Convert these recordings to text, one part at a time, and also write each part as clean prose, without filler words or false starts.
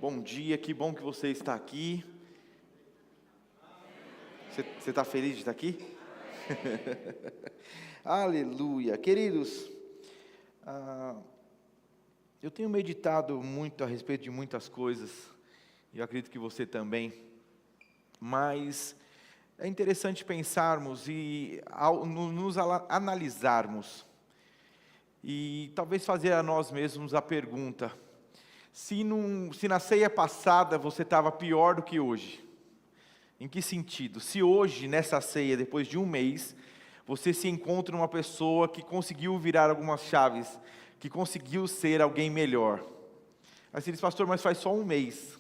Bom dia, que bom que você está aqui. Você está feliz de estar aqui? Aleluia. Queridos, eu tenho meditado muito a respeito de muitas coisas, e eu acredito que você também, mas é interessante pensarmos e nos analisarmos, e talvez fazer a nós mesmos a pergunta: se na ceia passada você estava pior do que hoje, em que sentido? Se hoje, nessa ceia, depois de um mês, você se encontra uma pessoa que conseguiu virar algumas chaves, que conseguiu ser alguém melhor. Aí você diz: pastor, mas faz só um mês.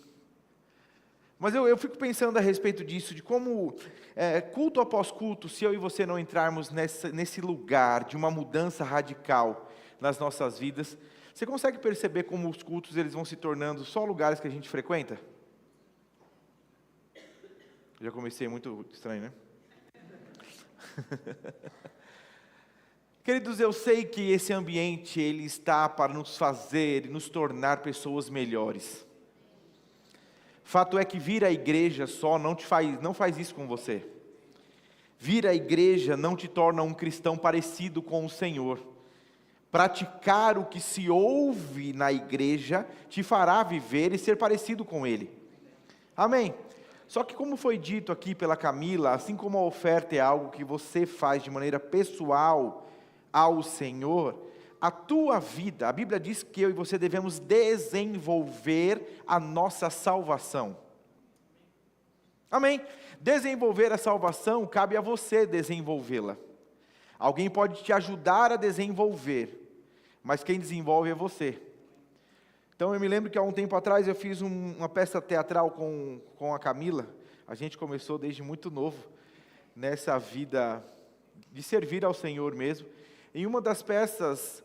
Mas eu fico pensando a respeito disso, de como, culto após culto, se eu e você não entrarmos nesse lugar de uma mudança radical nas nossas vidas, você consegue perceber como os cultos eles vão se tornando só lugares que a gente frequenta? Já comecei muito estranho, né? Queridos, eu sei que esse ambiente ele está para nos fazer e nos tornar pessoas melhores. Fato é que vir à igreja só não faz isso com você. Vir à igreja não te torna um cristão parecido com o Senhor. Praticar o que se ouve na igreja te fará viver e ser parecido com Ele. Amém? Só que, como foi dito aqui pela Camila, assim como a oferta é algo que você faz de maneira pessoal ao Senhor, a tua vida, a Bíblia diz que eu e você devemos desenvolver a nossa salvação. Amém? Desenvolver a salvação, cabe a você desenvolvê-la. Alguém pode te ajudar a desenvolver, mas quem desenvolve é você. Então eu me lembro que há um tempo atrás eu fiz uma peça teatral com a Camila. A gente começou desde muito novo, nessa vida de servir ao Senhor mesmo. Em uma das peças,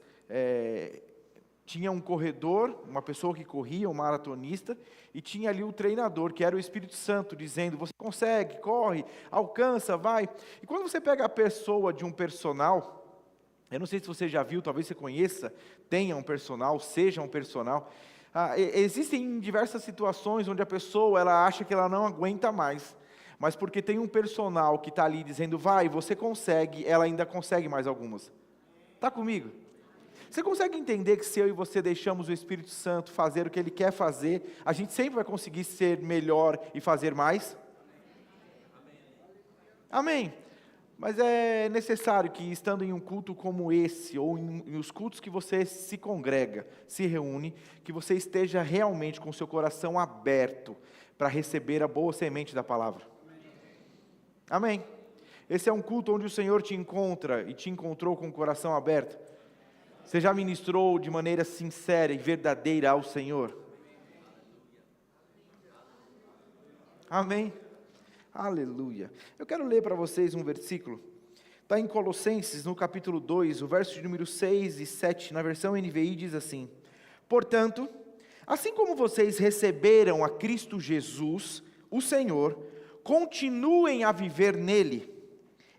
tinha um corredor, uma pessoa que corria, um maratonista, e tinha ali o treinador, que era o Espírito Santo, dizendo: você consegue, corre, alcança, vai. E quando você pega a pessoa de um personal, eu não sei se você já viu, talvez você conheça, tenha um personal, seja um personal. Existem diversas situações onde a pessoa ela acha que ela não aguenta mais, mas porque tem um personal que está ali dizendo: vai, você consegue, ela ainda consegue mais algumas. Está comigo? Você consegue entender que se eu e você deixamos o Espírito Santo fazer o que Ele quer fazer, a gente sempre vai conseguir ser melhor e fazer mais? Amém? Mas é necessário que, estando em um culto como esse, ou em os cultos que você se congrega, se reúne, que você esteja realmente com o seu coração aberto para receber a boa semente da palavra. Amém? Esse é um culto onde o Senhor te encontra e te encontrou com o coração aberto. Você já ministrou de maneira sincera e verdadeira ao Senhor? Amém? Aleluia. Eu quero ler para vocês um versículo. Está em Colossenses, no capítulo 2, o verso de número 6 e 7, na versão NVI, diz assim: portanto, assim como vocês receberam a Cristo Jesus, o Senhor, continuem a viver nele,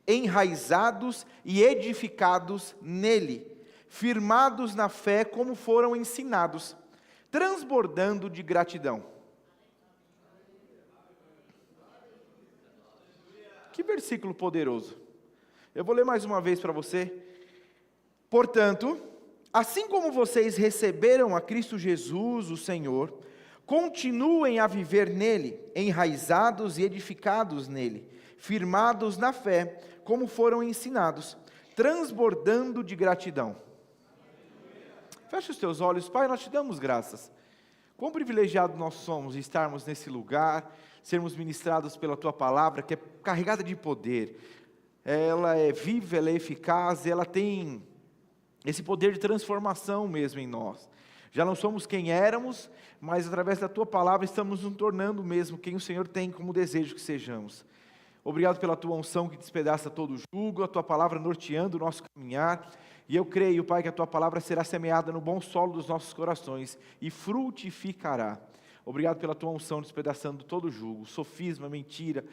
enraizados e edificados nele, firmados na fé como foram ensinados, transbordando de gratidão. Que versículo poderoso. Eu vou ler mais uma vez para você. Portanto, assim como vocês receberam a Cristo Jesus, o Senhor, continuem a viver nele, enraizados e edificados nele, firmados na fé, como foram ensinados, transbordando de gratidão. Feche os teus olhos. Pai, nós te damos graças. Quão privilegiados nós somos de estarmos nesse lugar, sermos ministrados pela Tua palavra, que é carregada de poder. Ela é viva, ela é eficaz, ela tem esse poder de transformação mesmo em nós. Já não somos quem éramos, mas através da Tua palavra estamos nos tornando mesmo quem o Senhor tem como desejo que sejamos. Obrigado pela Tua unção que despedaça todo o jugo, a Tua palavra norteando o nosso caminhar. E eu creio, Pai, que a Tua palavra será semeada no bom solo dos nossos corações e frutificará. Obrigado pela Tua unção despedaçando todo o jugo, sofisma, mentira,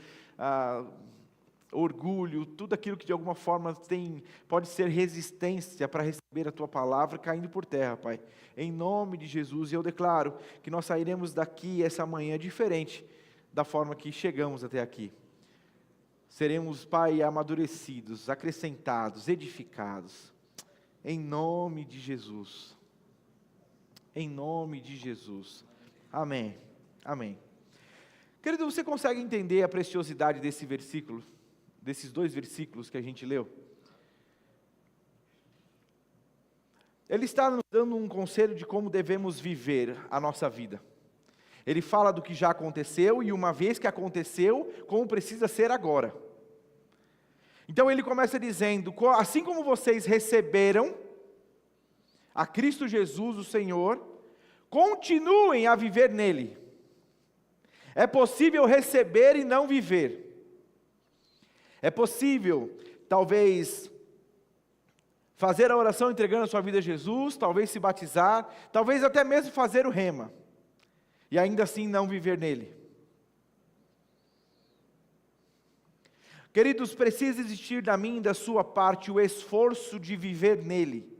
orgulho, tudo aquilo que de alguma forma pode ser resistência para receber a Tua palavra, caindo por terra, Pai. Em nome de Jesus, eu declaro que nós sairemos daqui essa manhã diferente da forma que chegamos até aqui. Seremos, Pai, amadurecidos, acrescentados, edificados. Em nome de Jesus. Em nome de Jesus. Amém. Amém. Querido, você consegue entender a preciosidade desse versículo? Desses 2 versículos que a gente leu? Ele está nos dando um conselho de como devemos viver a nossa vida. Ele fala do que já aconteceu e uma vez que aconteceu, como precisa ser agora. Então ele começa dizendo, assim como vocês receberam a Cristo Jesus, o Senhor, continuem a viver nele. É possível receber e não viver. É possível, talvez, fazer a oração entregando a sua vida a Jesus, talvez se batizar, talvez até mesmo fazer o rema, e ainda assim não viver nele. Queridos, precisa existir da minha e da sua parte o esforço de viver nele.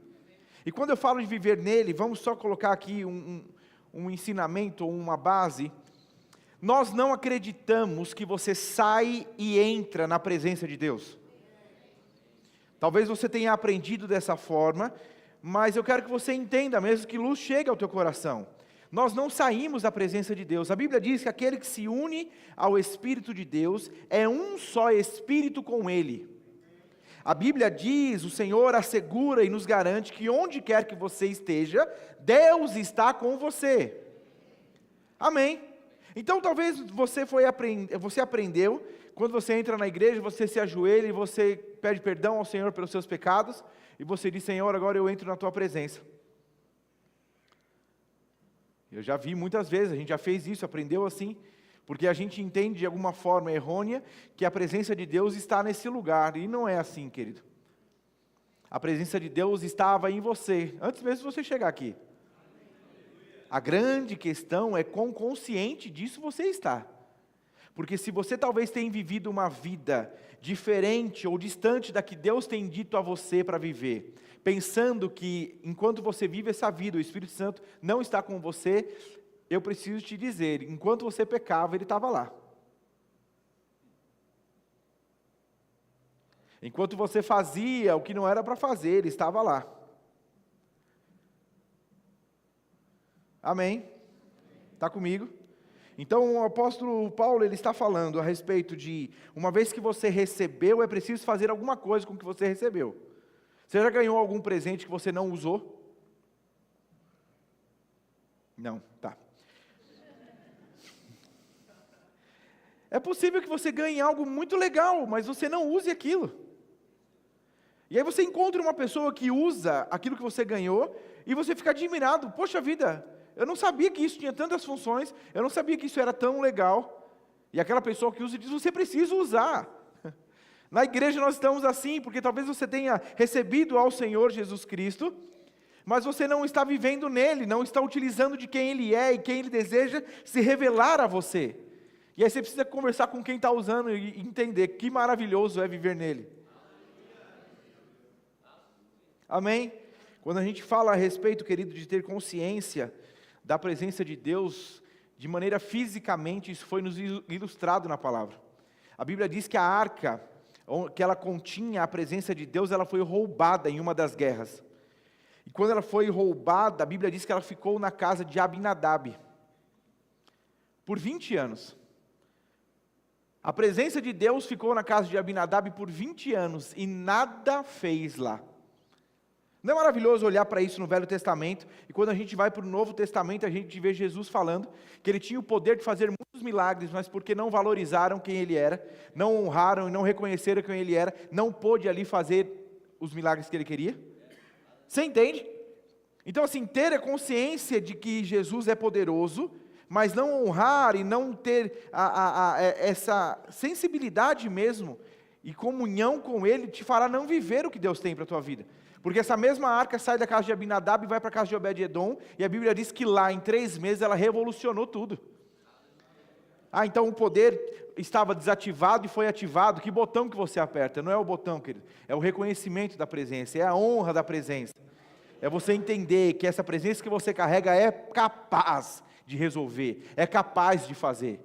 E quando eu falo de viver nele, vamos só colocar aqui um ensinamento ou uma base. Nós não acreditamos que você sai e entra na presença de Deus. Talvez você tenha aprendido dessa forma, mas eu quero que você entenda mesmo que luz chegue ao teu coração. Nós não saímos da presença de Deus. A Bíblia diz que aquele que se une ao Espírito de Deus é um só Espírito com Ele. A Bíblia diz, o Senhor assegura e nos garante que onde quer que você esteja, Deus está com você. Amém. Então talvez você aprendeu, quando você entra na igreja, você se ajoelha e você pede perdão ao Senhor pelos seus pecados, e você diz, Senhor, agora eu entro na tua presença. Eu já vi muitas vezes, a gente já fez isso, aprendeu assim, porque a gente entende de alguma forma errônea que a presença de Deus está nesse lugar, e não é assim, querido. A presença de Deus estava em você, antes mesmo de você chegar aqui. A grande questão é quão consciente disso você está. Porque se você talvez tenha vivido uma vida diferente ou distante da que Deus tem dito a você para viver, pensando que enquanto você vive essa vida, o Espírito Santo não está com você, eu preciso te dizer, enquanto você pecava, Ele estava lá. Enquanto você fazia o que não era para fazer, Ele estava lá. Amém? Está comigo? Então o apóstolo Paulo, ele está falando a respeito de, uma vez que você recebeu, é preciso fazer alguma coisa com o que você recebeu. Você já ganhou algum presente que você não usou? Não, tá. É possível que você ganhe algo muito legal, mas você não use aquilo. E aí você encontra uma pessoa que usa aquilo que você ganhou, e você fica admirado, poxa vida, eu não sabia que isso tinha tantas funções, eu não sabia que isso era tão legal. E aquela pessoa que usa diz, você precisa usar. Na igreja nós estamos assim, porque talvez você tenha recebido ao Senhor Jesus Cristo, mas você não está vivendo nele, não está utilizando de quem Ele é e quem Ele deseja se revelar a você. E aí você precisa conversar com quem está usando e entender que maravilhoso é viver nele. Amém? Quando a gente fala a respeito, querido, de ter consciência da presença de Deus, de maneira fisicamente, isso foi nos ilustrado na palavra. A Bíblia diz que a arca, que ela continha a presença de Deus, ela foi roubada em uma das guerras. E quando ela foi roubada, a Bíblia diz que ela ficou na casa de Abinadab, por 20 anos. A presença de Deus ficou na casa de Abinadab por 20 anos, e nada fez lá. Não é maravilhoso olhar para isso no Velho Testamento, e quando a gente vai para o Novo Testamento, a gente vê Jesus falando que Ele tinha o poder de fazer muitos milagres, mas porque não valorizaram quem Ele era, não honraram e não reconheceram quem Ele era, não pôde ali fazer os milagres que Ele queria. Você entende? Então assim, ter a consciência de que Jesus é poderoso, mas não honrar e não ter essa sensibilidade mesmo, e comunhão com Ele, te fará não viver o que Deus tem para a tua vida. Porque essa mesma arca sai da casa de Abinadab e vai para a casa de Obed-Edom, e a Bíblia diz que lá, em 3 meses, ela revolucionou tudo. Ah, então o poder estava desativado e foi ativado. Que botão que você aperta? Não é o botão, querido. É o reconhecimento da presença, é a honra da presença. É você entender que essa presença que você carrega é capaz de resolver, é capaz de fazer.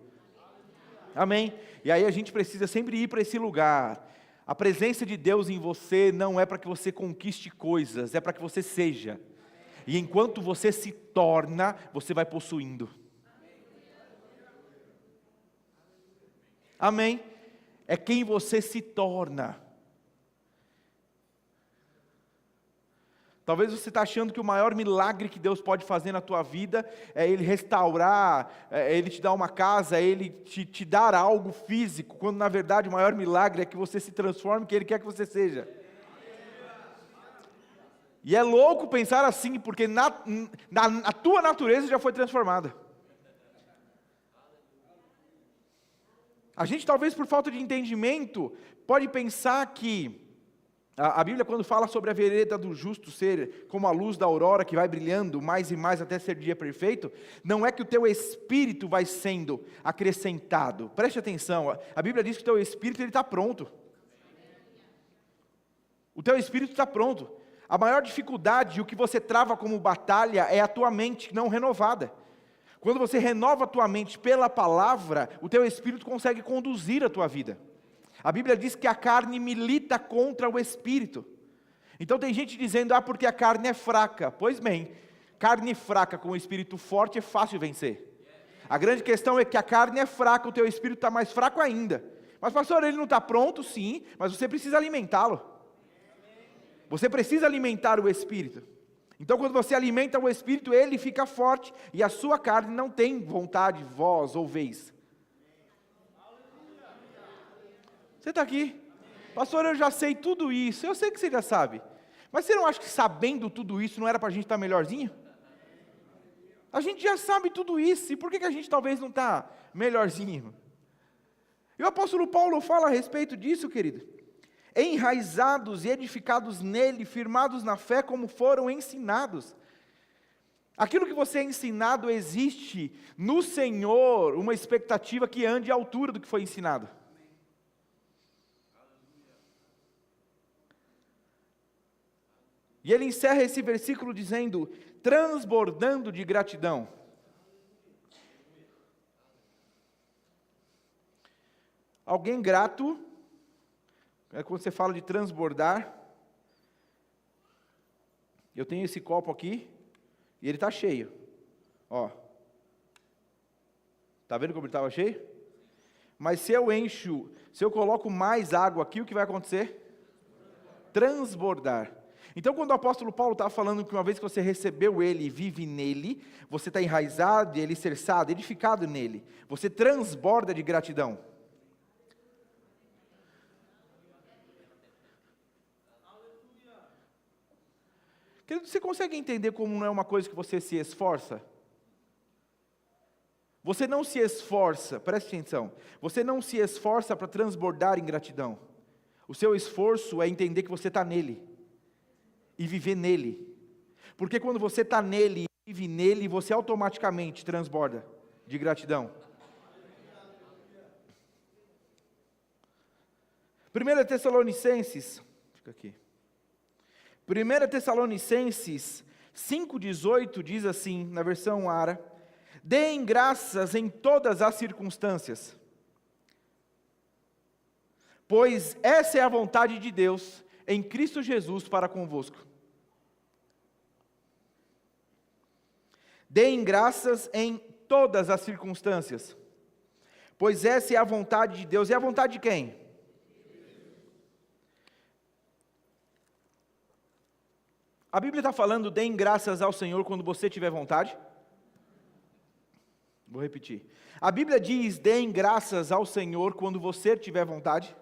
Amém? E aí a gente precisa sempre ir para esse lugar. A presença de Deus em você não é para que você conquiste coisas, é para que você seja. E enquanto você se torna, você vai possuindo. Amém? É quem você se torna. Talvez você está achando que o maior milagre que Deus pode fazer na tua vida é Ele restaurar, é Ele te dar uma casa, é Ele te dar algo físico, quando na verdade o maior milagre é que você se transforme, que Ele quer que você seja. E é louco pensar assim, porque a tua natureza já foi transformada. A gente talvez por falta de entendimento, pode pensar que a Bíblia quando fala sobre a vereda do justo ser como a luz da aurora que vai brilhando mais e mais até ser dia perfeito, não é que o teu espírito vai sendo acrescentado. Preste atenção, a Bíblia diz que o teu espírito está pronto. O teu espírito está pronto. A maior dificuldade, o que você trava como batalha é a tua mente não renovada. Quando você renova a tua mente pela palavra, o teu espírito consegue conduzir a tua vida. A Bíblia diz que a carne milita contra o espírito. Então tem gente dizendo, porque a carne é fraca. Pois bem, carne fraca com o espírito forte é fácil de vencer. A grande questão é que a carne é fraca, o teu espírito está mais fraco ainda. Mas pastor, ele não está pronto? Sim, mas você precisa alimentá-lo. Você precisa alimentar o espírito. Então quando você alimenta o espírito, ele fica forte, e a sua carne não tem vontade, voz ou vez. Você está aqui? Pastor, eu já sei tudo isso. Eu sei que você já sabe. Mas você não acha que sabendo tudo isso não era para a gente estar melhorzinho? A gente já sabe tudo isso. E por que a gente talvez não está melhorzinho? E o apóstolo Paulo fala a respeito disso, querido. Enraizados e edificados nele, firmados na fé como foram ensinados. Aquilo que você é ensinado, existe no Senhor uma expectativa que ande à altura do que foi ensinado. E ele encerra esse versículo dizendo, transbordando de gratidão. Alguém grato, é quando você fala de transbordar, eu tenho esse copo aqui, e ele está cheio, ó, está vendo como ele estava cheio? Mas se eu coloco mais água aqui, o que vai acontecer? Transbordar. Então quando o apóstolo Paulo está falando que uma vez que você recebeu ele e vive nele, você está enraizado e alicerçado, edificado nele, você transborda de gratidão. Querido, você consegue entender como não é uma coisa que você se esforça? Você não se esforça, preste atenção, você não se esforça para transbordar em gratidão. O seu esforço é entender que você está nele e viver nele. Porque quando você está nele e vive nele, você automaticamente transborda de gratidão. 1 Tessalonicenses, fica aqui. 1 Tessalonicenses 5,18 diz assim, na versão Ara, deem graças em todas as circunstâncias, pois essa é a vontade de Deus em Cristo Jesus para convosco. Deem graças em todas as circunstâncias, pois essa é a vontade de Deus. E a vontade de quem? A Bíblia está falando, deem graças ao Senhor quando você tiver vontade? Vou repetir. A Bíblia diz, deem graças ao Senhor quando você tiver vontade?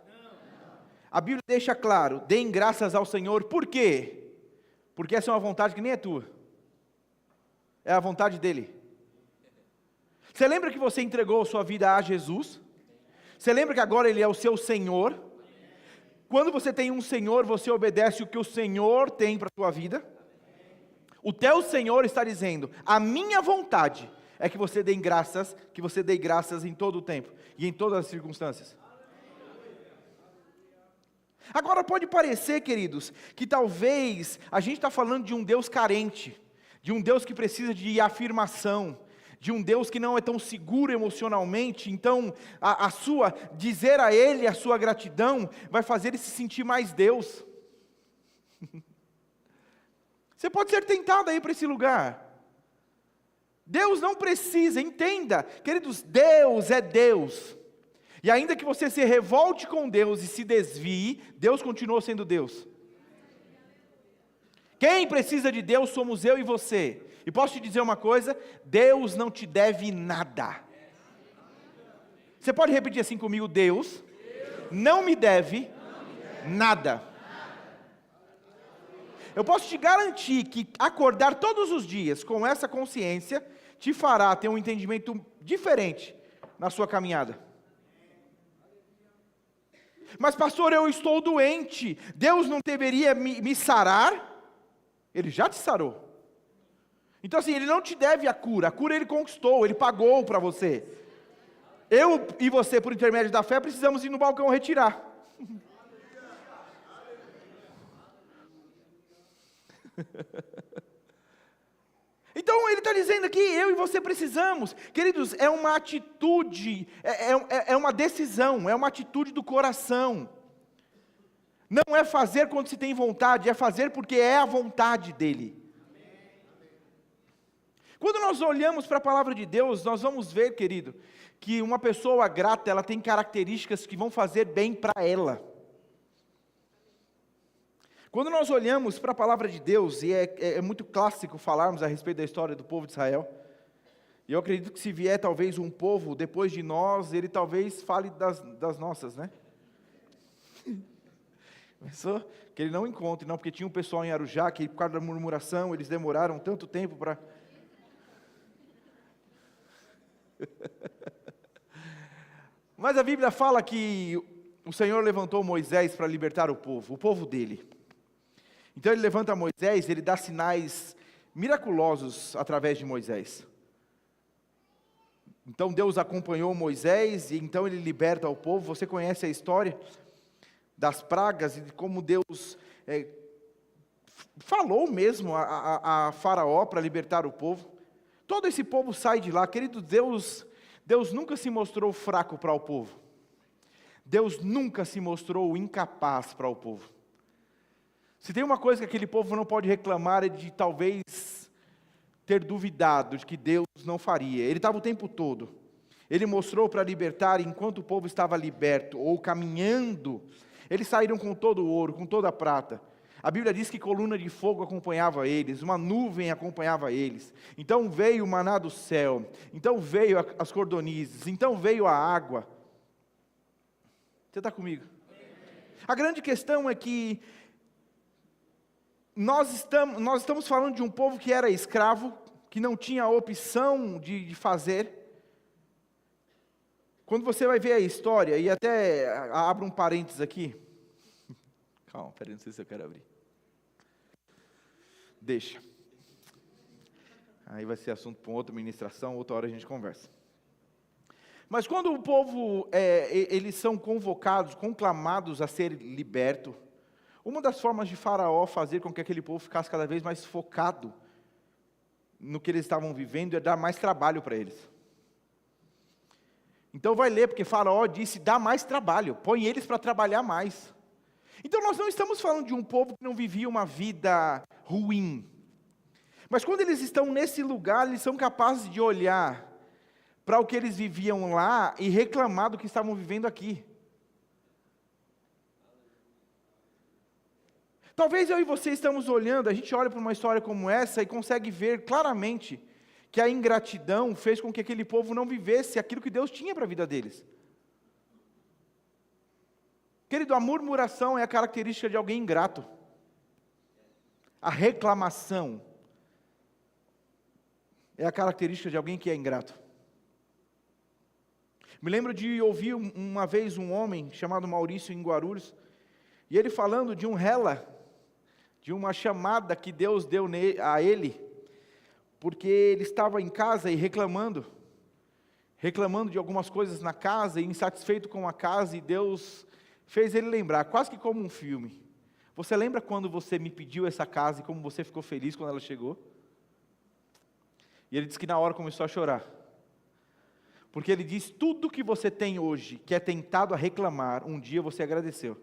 A Bíblia deixa claro, deem graças ao Senhor, por quê? Porque essa é uma vontade que nem é tua. É a vontade dEle. Você lembra que você entregou sua vida a Jesus? Você lembra que agora Ele é o seu Senhor? Quando você tem um Senhor, você obedece o que o Senhor tem para a tua vida. O teu Senhor está dizendo, a minha vontade é que você dê graças em todo o tempo e em todas as circunstâncias. Agora pode parecer, queridos, que talvez a gente está falando de um Deus carente, de um Deus que precisa de afirmação, de um Deus que não é tão seguro emocionalmente, então dizer a Ele a sua gratidão vai fazer Ele se sentir mais Deus. Você pode ser tentado a ir para esse lugar. Deus não precisa, entenda, queridos, Deus é Deus. E ainda que você se revolte com Deus e se desvie, Deus continua sendo Deus. Quem precisa de Deus somos eu e você. E posso te dizer uma coisa, Deus não te deve nada. Você pode repetir assim comigo, Deus não me deve nada. Eu posso te garantir que acordar todos os dias com essa consciência te fará ter um entendimento diferente na sua caminhada. Mas pastor, eu estou doente, Deus não deveria me sarar? Ele já te sarou. Então assim, Ele não te deve a cura Ele conquistou, Ele pagou para você. Eu e você, por intermédio da fé, precisamos ir no balcão retirar. Então Ele está dizendo aqui, eu e você precisamos, queridos, é uma atitude, é uma decisão, é uma atitude do coração, não é fazer quando se tem vontade, é fazer porque é a vontade dEle. Quando nós olhamos para a palavra de Deus, nós vamos ver, querido, que uma pessoa grata, ela tem características que vão fazer bem para ela. Quando nós olhamos para a palavra de Deus, e é muito clássico falarmos a respeito da história do povo de Israel, e eu acredito que se vier talvez um povo depois de nós, ele talvez fale das nossas, né? Pensou? Que ele não encontre, não, porque tinha um pessoal em Arujá, que por causa da murmuração, eles demoraram tanto tempo para... Mas a Bíblia fala que o Senhor levantou Moisés para libertar o povo dele. Então Ele levanta Moisés, Ele dá sinais miraculosos através de Moisés. Então Deus acompanhou Moisés, e então Ele liberta o povo. Você conhece a história das pragas, e de como Deus falou mesmo a Faraó para libertar o povo. Todo esse povo sai de lá, querido, Deus nunca se mostrou fraco para o povo. Deus nunca se mostrou incapaz para o povo. Se tem uma coisa que aquele povo não pode reclamar, é de talvez ter duvidado de que Deus não faria. Ele estava o tempo todo. Ele mostrou para libertar, enquanto o povo estava liberto, ou caminhando, eles saíram com todo o ouro, com toda a prata. A Bíblia diz que coluna de fogo acompanhava eles, uma nuvem acompanhava eles. Então veio o maná do céu, então veio as cordonizes, então veio a água. Você está comigo? A grande questão é que nós estamos falando de um povo que era escravo, que não tinha opção de fazer. Quando você vai ver a história, e até abro um parênteses aqui. Calma, peraí, não sei se eu quero abrir. Deixa. Aí vai ser assunto para outra ministração, outra hora a gente conversa. Mas quando o povo, eles são convocados, conclamados a ser liberto, uma das formas de Faraó fazer com que aquele povo ficasse cada vez mais focado no que eles estavam vivendo é dar mais trabalho para eles. Então vai ler, porque Faraó disse, dá mais trabalho, põe eles para trabalhar mais. Então nós não estamos falando de um povo que não vivia uma vida ruim. Mas quando eles estão nesse lugar, eles são capazes de olhar para o que eles viviam lá e reclamar do que estavam vivendo aqui. Talvez eu e você estamos olhando, a gente olha para uma história como essa e consegue ver claramente que a ingratidão fez com que aquele povo não vivesse aquilo que Deus tinha para a vida deles. Querido, a murmuração é a característica de alguém ingrato. A reclamação é a característica de alguém que é ingrato. Me lembro de ouvir uma vez um homem chamado Maurício em Guarulhos, e ele falando de um rela, de uma chamada que Deus deu a ele, porque ele estava em casa e reclamando de algumas coisas na casa, e insatisfeito com a casa, e Deus fez ele lembrar, quase que como um filme. Você lembra quando você me pediu essa casa, e como você ficou feliz quando ela chegou? E ele disse que na hora começou a chorar, porque ele diz, tudo que você tem hoje, que é tentado a reclamar, um dia você agradeceu.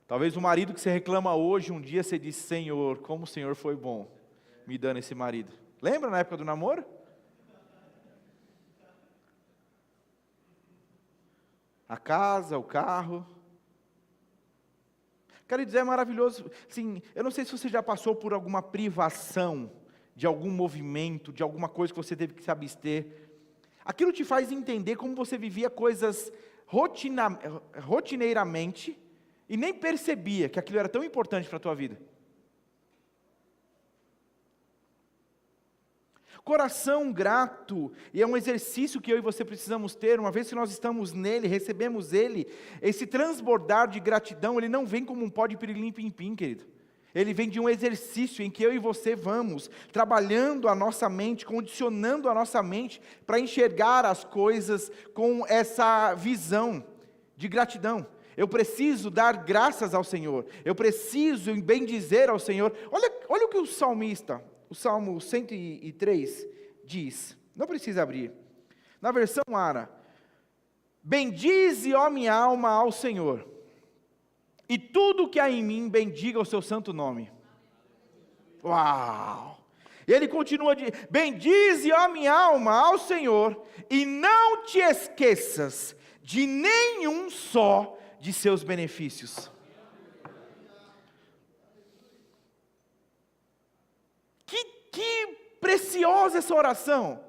Talvez o marido que você reclama hoje, um dia você disse, Senhor, como o Senhor foi bom, me dando esse marido. Lembra na época do namoro? A casa, o carro. Quero dizer, é maravilhoso. Sim, eu não sei se você já passou por alguma privação, de algum movimento, de alguma coisa que você teve que se abster. Aquilo te faz entender como você vivia coisas rotineiramente, e nem percebia que aquilo era tão importante para a tua vida. Coração grato, e é um exercício que eu e você precisamos ter, uma vez que nós estamos nele, recebemos ele, esse transbordar de gratidão, ele não vem como um pó de pirilim-pim-pim, querido. Ele vem de um exercício em que eu e você vamos trabalhando a nossa mente, condicionando a nossa mente para enxergar as coisas com essa visão de gratidão. Eu preciso dar graças ao Senhor, eu preciso bendizer ao Senhor. Olha o que o salmista, o Salmo 103 diz, não precisa abrir, na versão Ara: bendize, ó minha alma, ao Senhor, e tudo que há em mim bendiga o seu santo nome. Uau! E ele continua de: bendize, ó minha alma, ao Senhor, e não te esqueças de nenhum só de seus benefícios. Que preciosa essa oração.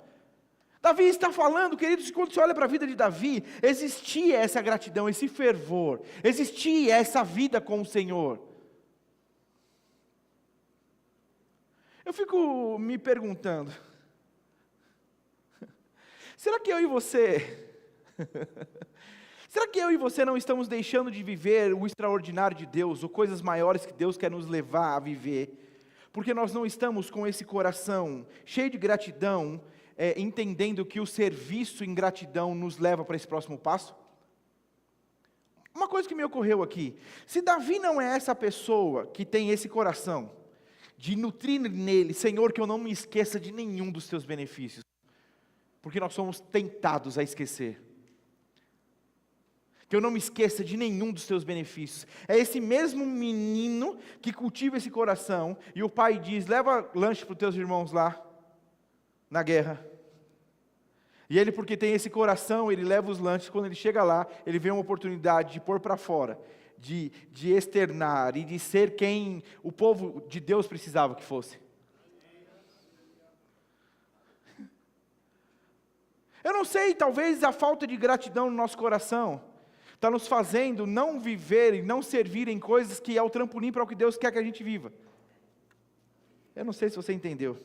Davi está falando, queridos, quando você olha para a vida de Davi, existia essa gratidão, esse fervor, existia essa vida com o Senhor. Eu fico me perguntando, será que eu e você não estamos deixando de viver o extraordinário de Deus, ou coisas maiores que Deus quer nos levar a viver, porque nós não estamos com esse coração cheio de gratidão, entendendo que o serviço em gratidão nos leva para esse próximo passo? Uma coisa que me ocorreu aqui, se Davi não é essa pessoa que tem esse coração, de nutrir nele, Senhor, que eu não me esqueça de nenhum dos teus benefícios, porque nós somos tentados a esquecer, que eu não me esqueça de nenhum dos teus benefícios. É esse mesmo menino que cultiva esse coração, e o pai diz: leva lanche para os teus irmãos lá, na guerra. E ele, porque tem esse coração, ele leva os lanches. Quando ele chega lá, ele vê uma oportunidade de pôr para fora, de externar, e de ser quem o povo de Deus precisava que fosse. Eu não sei, talvez a falta de gratidão no nosso coração está nos fazendo não viver e não servir em coisas que é o trampolim para o que Deus quer que a gente viva. Eu não sei se você entendeu.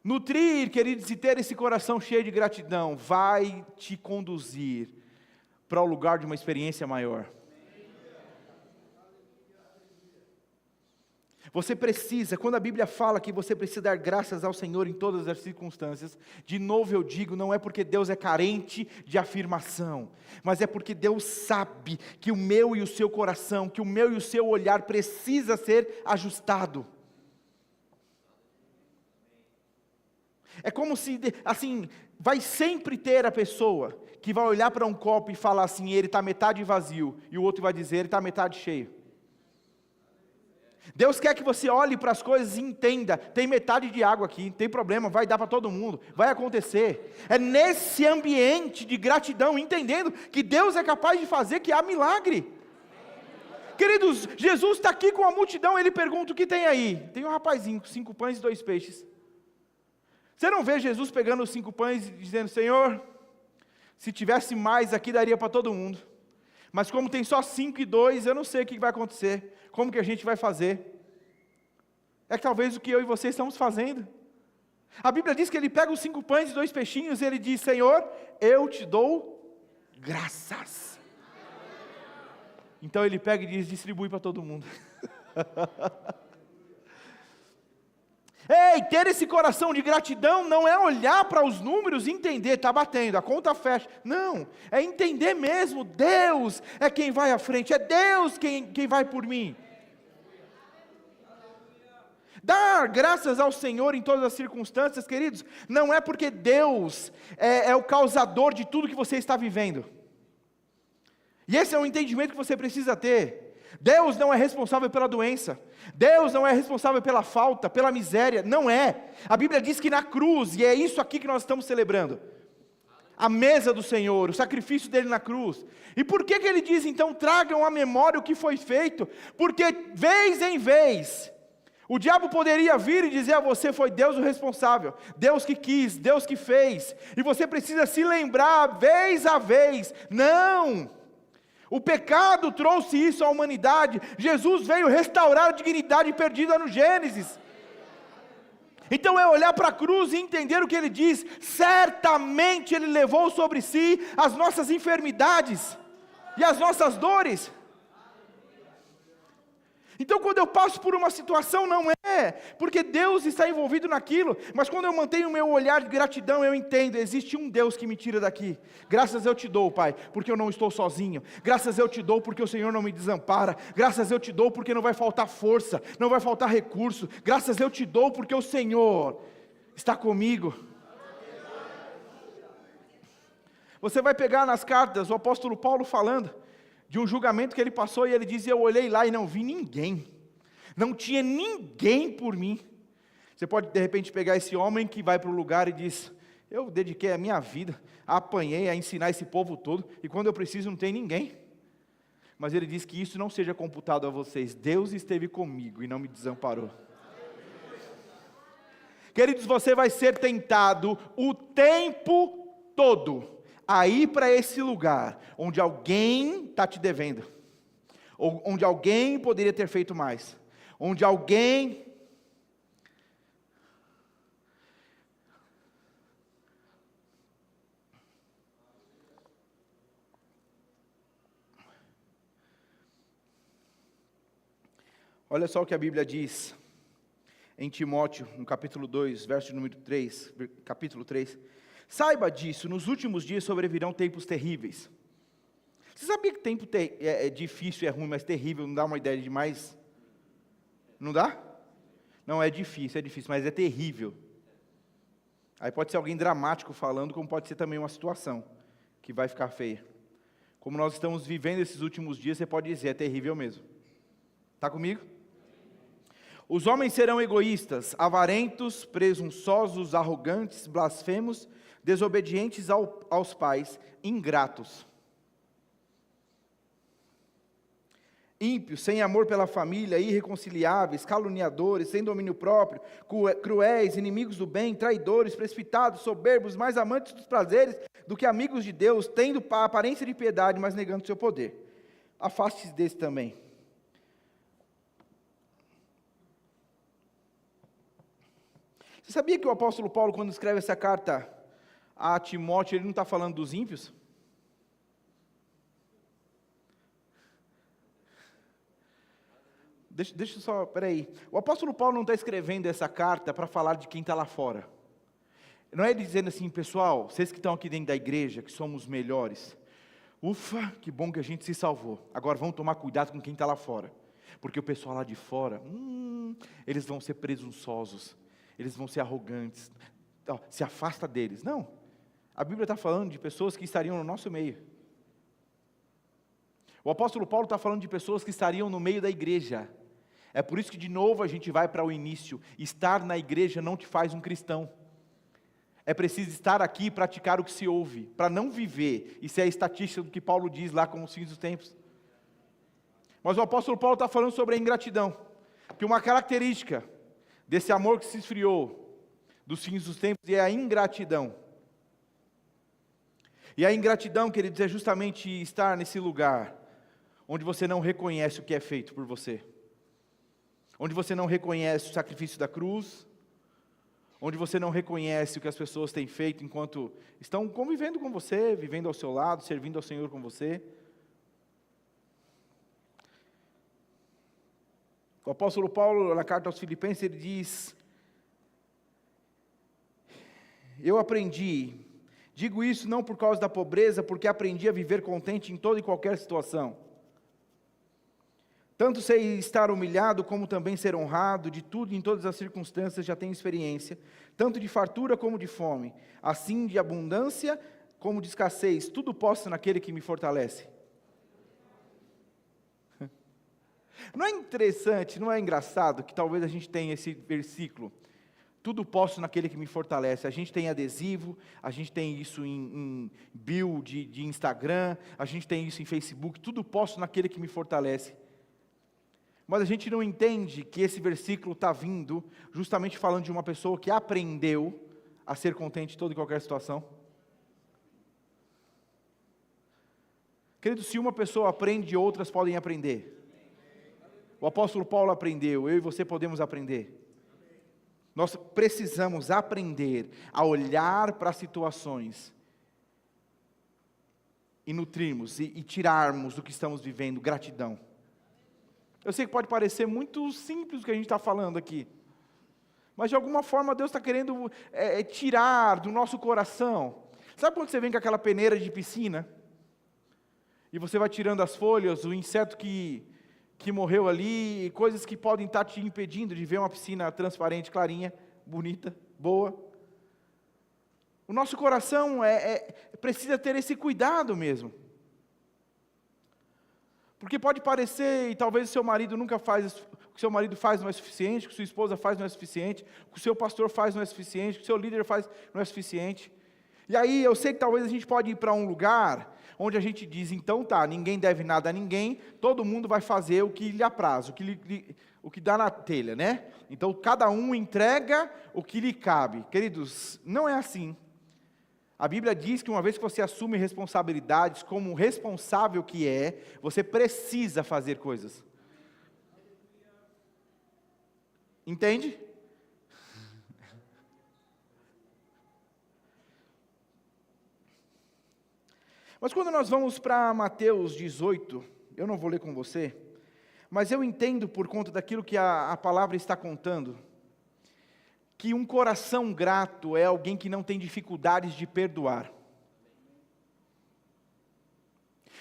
Nutrir, queridos, e ter esse coração cheio de gratidão vai te conduzir para o lugar de uma experiência maior. Você precisa, quando a Bíblia fala que você precisa dar graças ao Senhor em todas as circunstâncias, de novo eu digo, não é porque Deus é carente de afirmação, mas é porque Deus sabe que o meu e o seu coração, que o meu e o seu olhar precisa ser ajustado. É como se, assim, vai sempre ter a pessoa que vai olhar para um copo e falar assim, ele está metade vazio, e o outro vai dizer, ele está metade cheio. Deus quer que você olhe para as coisas e entenda, tem metade de água aqui, não tem problema, vai dar para todo mundo, vai acontecer. É nesse ambiente de gratidão, entendendo que Deus é capaz de fazer, que há milagre. Queridos, Jesus está aqui com a multidão, ele pergunta: o que tem aí? Tem um rapazinho com 5 pães e 2 peixes. Você não vê Jesus pegando os 5 pães e dizendo: Senhor, se tivesse mais aqui daria para todo mundo, mas como tem só 5 e 2, eu não sei o que vai acontecer, como que a gente vai fazer? É talvez o que eu e você estamos fazendo. A Bíblia diz que ele pega os 5 pães e 2 peixinhos, e ele diz: Senhor, eu te dou graças. Então ele pega e diz: distribui para todo mundo. Ei, ter esse coração de gratidão não é olhar para os números e entender, está batendo, a conta fecha. Não, é entender mesmo, Deus é quem vai à frente, é Deus quem vai por mim. Dar graças ao Senhor em todas as circunstâncias, queridos, não é porque Deus é o causador de tudo que você está vivendo. E esse é um entendimento que você precisa ter. Deus não é responsável pela doença, Deus não é responsável pela falta, pela miséria, não é. A Bíblia diz que na cruz, e é isso aqui que nós estamos celebrando, a mesa do Senhor, o sacrifício dele na cruz. E por que ele diz então, tragam à memória o que foi feito? Porque vez em vez, o diabo poderia vir e dizer a você, foi Deus o responsável, Deus que quis, Deus que fez, e você precisa se lembrar vez a vez, não. O pecado trouxe isso à humanidade. Jesus veio restaurar a dignidade perdida no Gênesis. Então é olhar para a cruz e entender o que ele diz. Certamente ele levou sobre si as nossas enfermidades e as nossas dores. Então quando eu passo por uma situação, não é porque Deus está envolvido naquilo, mas quando eu mantenho o meu olhar de gratidão, eu entendo, existe um Deus que me tira daqui. Graças eu te dou, Pai, porque eu não estou sozinho. Graças eu te dou porque o Senhor não me desampara. Graças eu te dou porque não vai faltar força, não vai faltar recurso. Graças eu te dou porque o Senhor está comigo. Você vai pegar nas cartas o apóstolo Paulo falando de um julgamento que ele passou, e ele diz, eu olhei lá e não vi ninguém, não tinha ninguém por mim. Você pode de repente pegar esse homem que vai para o lugar e diz, eu dediquei a minha vida, apanhei a ensinar esse povo todo, e quando eu preciso não tem ninguém. Mas ele diz que isso não seja computado a vocês, Deus esteve comigo e não me desamparou. Queridos, você vai ser tentado o tempo todo a ir para esse lugar, onde alguém está te devendo, ou onde alguém poderia ter feito mais, onde alguém... Olha só o que a Bíblia diz, em Timóteo, no capítulo 2, verso número 3, capítulo 3, saiba disso, nos últimos dias sobrevirão tempos terríveis. Você sabia que tempo é difícil, é ruim, mas terrível, não dá uma ideia de mais? Não dá? Não, é difícil, mas é terrível. Aí pode ser alguém dramático falando, como pode ser também uma situação que vai ficar feia. Como nós estamos vivendo esses últimos dias, você pode dizer, é terrível mesmo. Está comigo? Os homens serão egoístas, avarentos, presunçosos, arrogantes, blasfemos, desobedientes aos pais, ingratos, ímpios, sem amor pela família, irreconciliáveis, caluniadores, sem domínio próprio, cruéis, inimigos do bem, traidores, precipitados, soberbos, mais amantes dos prazeres do que amigos de Deus, tendo a aparência de piedade, mas negando seu poder. Afaste-se desse também. Você sabia que o apóstolo Paulo, quando escreve essa carta a Timóteo, ele não está falando dos ímpios? Deixa só, peraí. O apóstolo Paulo não está escrevendo essa carta para falar de quem está lá fora. Não é ele dizendo assim, pessoal, vocês que estão aqui dentro da igreja, que somos melhores, ufa, que bom que a gente se salvou. Agora vamos tomar cuidado com quem está lá fora. Porque o pessoal lá de fora, eles vão ser presunçosos, eles vão ser arrogantes, se afasta deles. Não, a Bíblia está falando de pessoas que estariam no nosso meio. O apóstolo Paulo está falando de pessoas que estariam no meio da igreja. É por isso que de novo a gente vai para o início. Estar na igreja não te faz um cristão. É preciso estar aqui e praticar o que se ouve, para não viver. Isso é a estatística do que Paulo diz lá com os fins dos tempos. Mas o apóstolo Paulo está falando sobre a ingratidão, que uma característica desse amor que se esfriou dos fins dos tempos é a ingratidão. E a ingratidão, queridos, é justamente estar nesse lugar onde você não reconhece o que é feito por você, onde você não reconhece o sacrifício da cruz, onde você não reconhece o que as pessoas têm feito enquanto estão convivendo com você, vivendo ao seu lado, servindo ao Senhor com você. O apóstolo Paulo, na carta aos Filipenses, ele diz: eu aprendi, digo isso não por causa da pobreza, porque aprendi a viver contente em toda e qualquer situação. Tanto sei estar humilhado, como também ser honrado, de tudo e em todas as circunstâncias já tenho experiência, tanto de fartura como de fome, assim de abundância como de escassez, tudo posso naquele que me fortalece. Não é interessante, não é engraçado que talvez a gente tenha esse versículo, tudo posso naquele que me fortalece. A gente tem adesivo, a gente tem isso em bio de Instagram, a gente tem isso em Facebook, tudo posso naquele que me fortalece. Mas a gente não entende que esse versículo está vindo justamente falando de uma pessoa que aprendeu a ser contente em toda e qualquer situação. Querido, se uma pessoa aprende, outras podem aprender. O apóstolo Paulo aprendeu, eu e você podemos aprender. Nós precisamos aprender a olhar para as situações e nutrirmos e tirarmos do que estamos vivendo gratidão. Eu sei que pode parecer muito simples o que a gente está falando aqui, mas de alguma forma Deus está querendo tirar do nosso coração. Sabe quando você vem com aquela peneira de piscina, e você vai tirando as folhas, o inseto que morreu ali, coisas que podem estar te impedindo de ver uma piscina transparente, clarinha, bonita, boa. O nosso coração precisa ter esse cuidado mesmo. Porque pode parecer, e talvez o seu marido nunca faz, o que seu marido faz não é suficiente, o que sua esposa faz não é suficiente, o que o seu pastor faz não é suficiente, o que o seu líder faz não é suficiente. E aí eu sei que talvez a gente pode ir para um lugar onde a gente diz, então tá, ninguém deve nada a ninguém, todo mundo vai fazer o que lhe apraz, o que dá na telha, né? Então cada um entrega o que lhe cabe. Queridos, não é assim. A Bíblia diz que uma vez que você assume responsabilidades, como responsável que é, você precisa fazer coisas. Entende? Mas quando nós vamos para Mateus 18, eu não vou ler com você, mas eu entendo por conta daquilo que a palavra está contando, que um coração grato é alguém que não tem dificuldades de perdoar.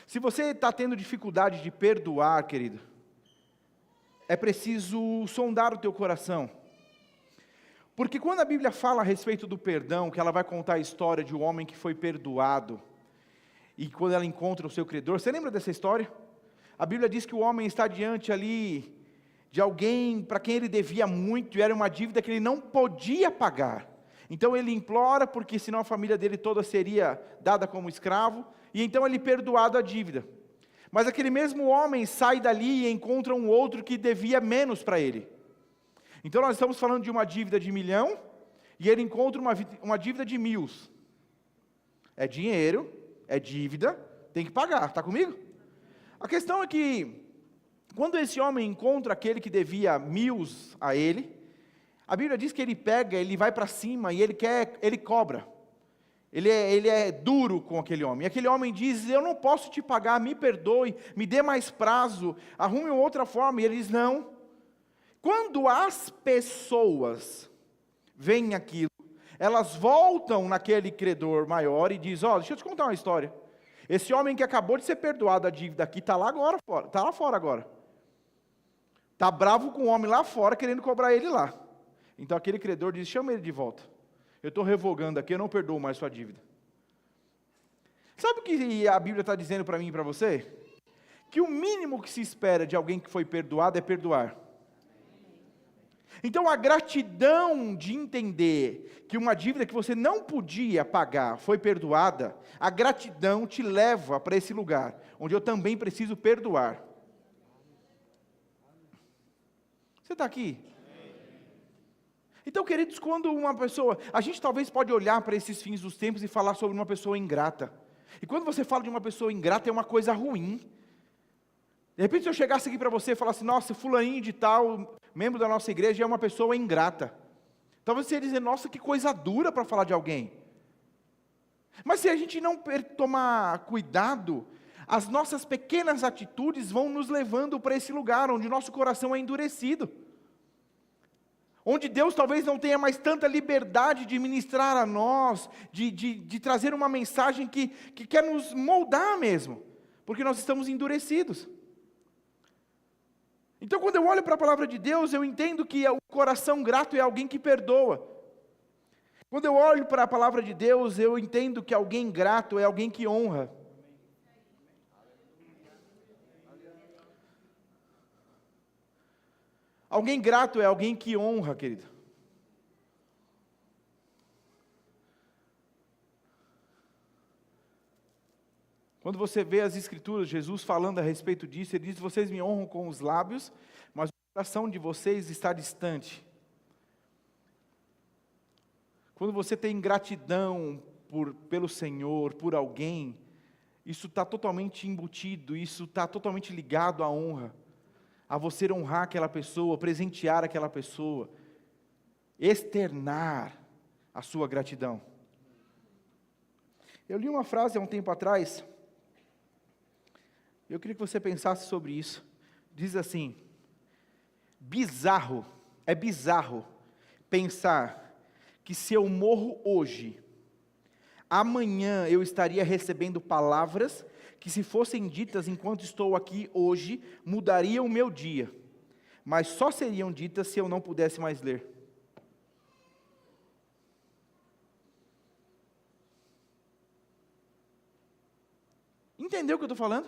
Se você está tendo dificuldade de perdoar, querido, é preciso sondar o teu coração. Porque quando a Bíblia fala a respeito do perdão, que ela vai contar a história de um homem que foi perdoado, e quando ela encontra o seu credor, você lembra dessa história? A Bíblia diz que o homem está diante ali de alguém para quem ele devia muito, e era uma dívida que ele não podia pagar. Então ele implora, porque senão a família dele toda seria dada como escravo, e então ele perdoado a dívida. Mas aquele mesmo homem sai dali e encontra um outro que devia menos para ele. Então nós estamos falando de uma dívida de 1 milhão, e ele encontra uma dívida de 1.000. É dinheiro, é dívida, tem que pagar, está comigo? A questão é que, quando esse homem encontra aquele que devia 1.000 a ele, a Bíblia diz que ele pega, ele vai para cima e ele cobra. Ele é duro com aquele homem. E aquele homem diz, eu não posso te pagar, me perdoe, me dê mais prazo, arrume uma outra forma. E ele diz, não. Quando as pessoas veem aquilo, elas voltam naquele credor maior e dizem, deixa eu te contar uma história. Esse homem que acabou de ser perdoado a dívida aqui, está lá agora, está lá fora agora. Está bravo com o homem lá fora, querendo cobrar ele lá. Então aquele credor diz, chama ele de volta. Eu estou revogando aqui, eu não perdoo mais sua dívida. Sabe o que a Bíblia está dizendo para mim e para você? Que o mínimo que se espera de alguém que foi perdoado é perdoar. Então a gratidão de entender que uma dívida que você não podia pagar foi perdoada, a gratidão te leva para esse lugar, onde eu também preciso perdoar. Você está aqui? Então, queridos, quando uma pessoa, a gente talvez pode olhar para esses fins dos tempos e falar sobre uma pessoa ingrata. E quando você fala de uma pessoa ingrata, é uma coisa ruim. De repente, se eu chegasse aqui para você e falasse, nossa, fulaninho de tal, membro da nossa igreja, é uma pessoa ingrata. Talvez você ia dizer, nossa, que coisa dura para falar de alguém. Mas se a gente não tomar cuidado, as nossas pequenas atitudes vão nos levando para esse lugar, onde nosso coração é endurecido. Onde Deus talvez não tenha mais tanta liberdade de ministrar a nós, de trazer uma mensagem que quer nos moldar mesmo, porque nós estamos endurecidos. Então, quando eu olho para a palavra de Deus, eu entendo que o coração grato é alguém que perdoa. Quando eu olho para a palavra de Deus, eu entendo que alguém grato é alguém que honra. Alguém grato é alguém que honra, querido. Quando você vê as Escrituras, Jesus falando a respeito disso, Ele diz: vocês me honram com os lábios, mas o coração de vocês está distante. Quando você tem gratidão pelo Senhor, por alguém, isso está totalmente embutido, isso está totalmente ligado à honra, a você honrar aquela pessoa, presentear aquela pessoa, externar a sua gratidão. Eu li uma frase há um tempo atrás, eu queria que você pensasse sobre isso. Diz assim: é bizarro pensar que se eu morro hoje, amanhã eu estaria recebendo palavras que, se fossem ditas enquanto estou aqui hoje, mudariam o meu dia, mas só seriam ditas se eu não pudesse mais ler. Entendeu o que eu estou falando?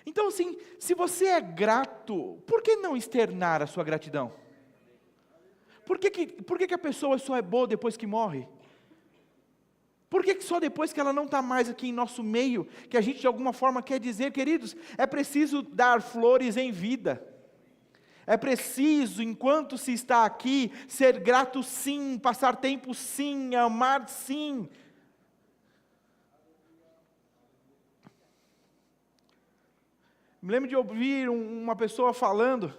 Então, assim, se você é grato, por que não externar a sua gratidão? Por que a pessoa só é boa depois que morre? Por que só depois que ela não está mais aqui em nosso meio, que a gente de alguma forma quer dizer, queridos, é preciso dar flores em vida. É preciso, enquanto se está aqui, ser grato sim, passar tempo sim, amar sim. Me lembro de ouvir uma pessoa falando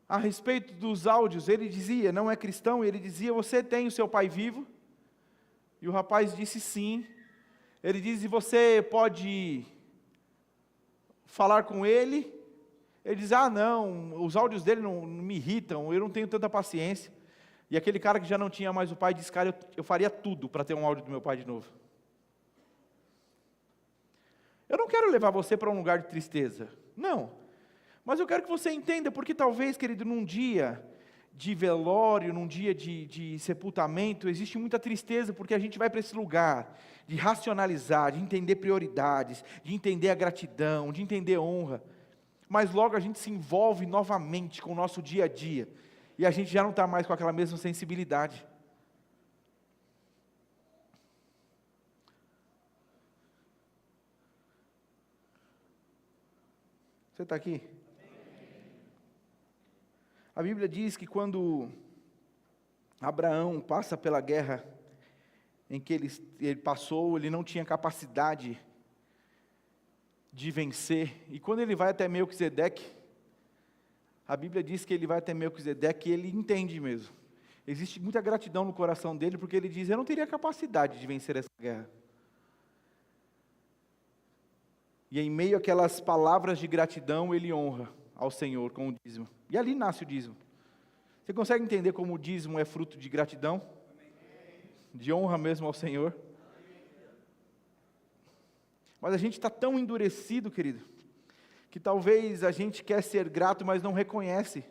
a respeito dos áudios. Ele dizia, não é cristão, ele dizia: você tem o seu pai vivo? E o rapaz disse sim. Ele diz: e você pode falar com ele? Ele diz: ah não, os áudios dele não me irritam, eu não tenho tanta paciência. E aquele cara que já não tinha mais o pai disse: cara, eu faria tudo para ter um áudio do meu pai de novo. Eu não quero levar você para um lugar de tristeza, não, mas eu quero que você entenda, porque talvez, querido, num dia de velório, num dia de sepultamento, existe muita tristeza, porque a gente vai para esse lugar de racionalizar, de entender prioridades, de entender a gratidão, de entender a honra, mas logo a gente se envolve novamente com o nosso dia a dia, e a gente já não está mais com aquela mesma sensibilidade. Você está aqui? A Bíblia diz que quando Abraão passa pela guerra em que ele passou, ele não tinha capacidade de vencer. E quando ele vai até Melquisedeque, a Bíblia diz que ele vai até Melquisedeque e ele entende mesmo. Existe muita gratidão no coração dele, porque ele diz: eu não teria capacidade de vencer essa guerra. E em meio àquelas palavras de gratidão, ele honra ao Senhor com o dízimo. E ali nasce o dízimo. Você consegue entender como o dízimo é fruto de gratidão? De honra mesmo ao Senhor? Mas a gente está tão endurecido, querido, que talvez a gente quer ser grato, mas não reconhece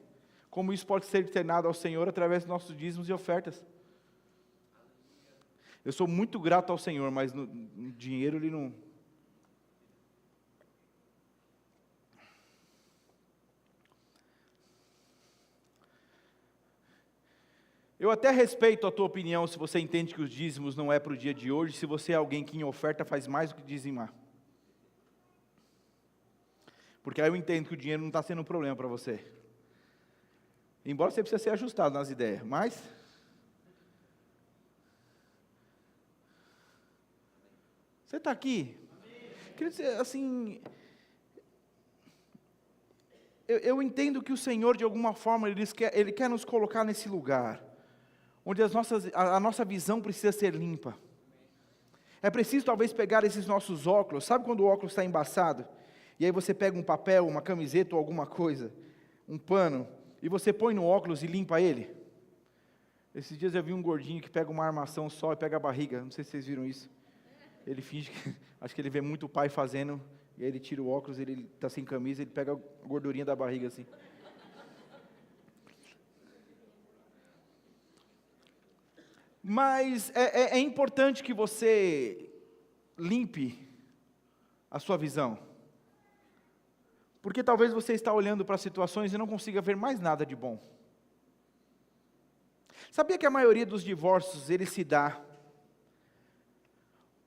como isso pode ser externado ao Senhor através dos nossos dízimos e ofertas. Eu sou muito grato ao Senhor, mas no dinheiro ele não... Eu até respeito a tua opinião se você entende que os dízimos não é para o dia de hoje, se você é alguém que em oferta faz mais do que dizimar. Porque aí eu entendo que o dinheiro não está sendo um problema para você. Embora você precise ser ajustado nas ideias, mas... Você está aqui? Queria dizer, assim... Eu entendo que o Senhor, de alguma forma, Ele quer nos colocar nesse lugar onde a nossa visão precisa ser limpa. É preciso talvez pegar esses nossos óculos, sabe quando o óculos está embaçado? E aí você pega um papel, uma camiseta ou alguma coisa, um pano, e você põe no óculos e limpa ele? Esses dias eu vi um gordinho que pega uma armação só e pega a barriga, não sei se vocês viram isso. Ele finge que, acho que ele vê muito o pai fazendo, e aí ele tira o óculos, ele está sem camisa, ele pega a gordurinha da barriga assim. Mas é importante que você limpe a sua visão. Porque talvez você está olhando para situações e não consiga ver mais nada de bom. Sabia que a maioria dos divórcios, ele se dá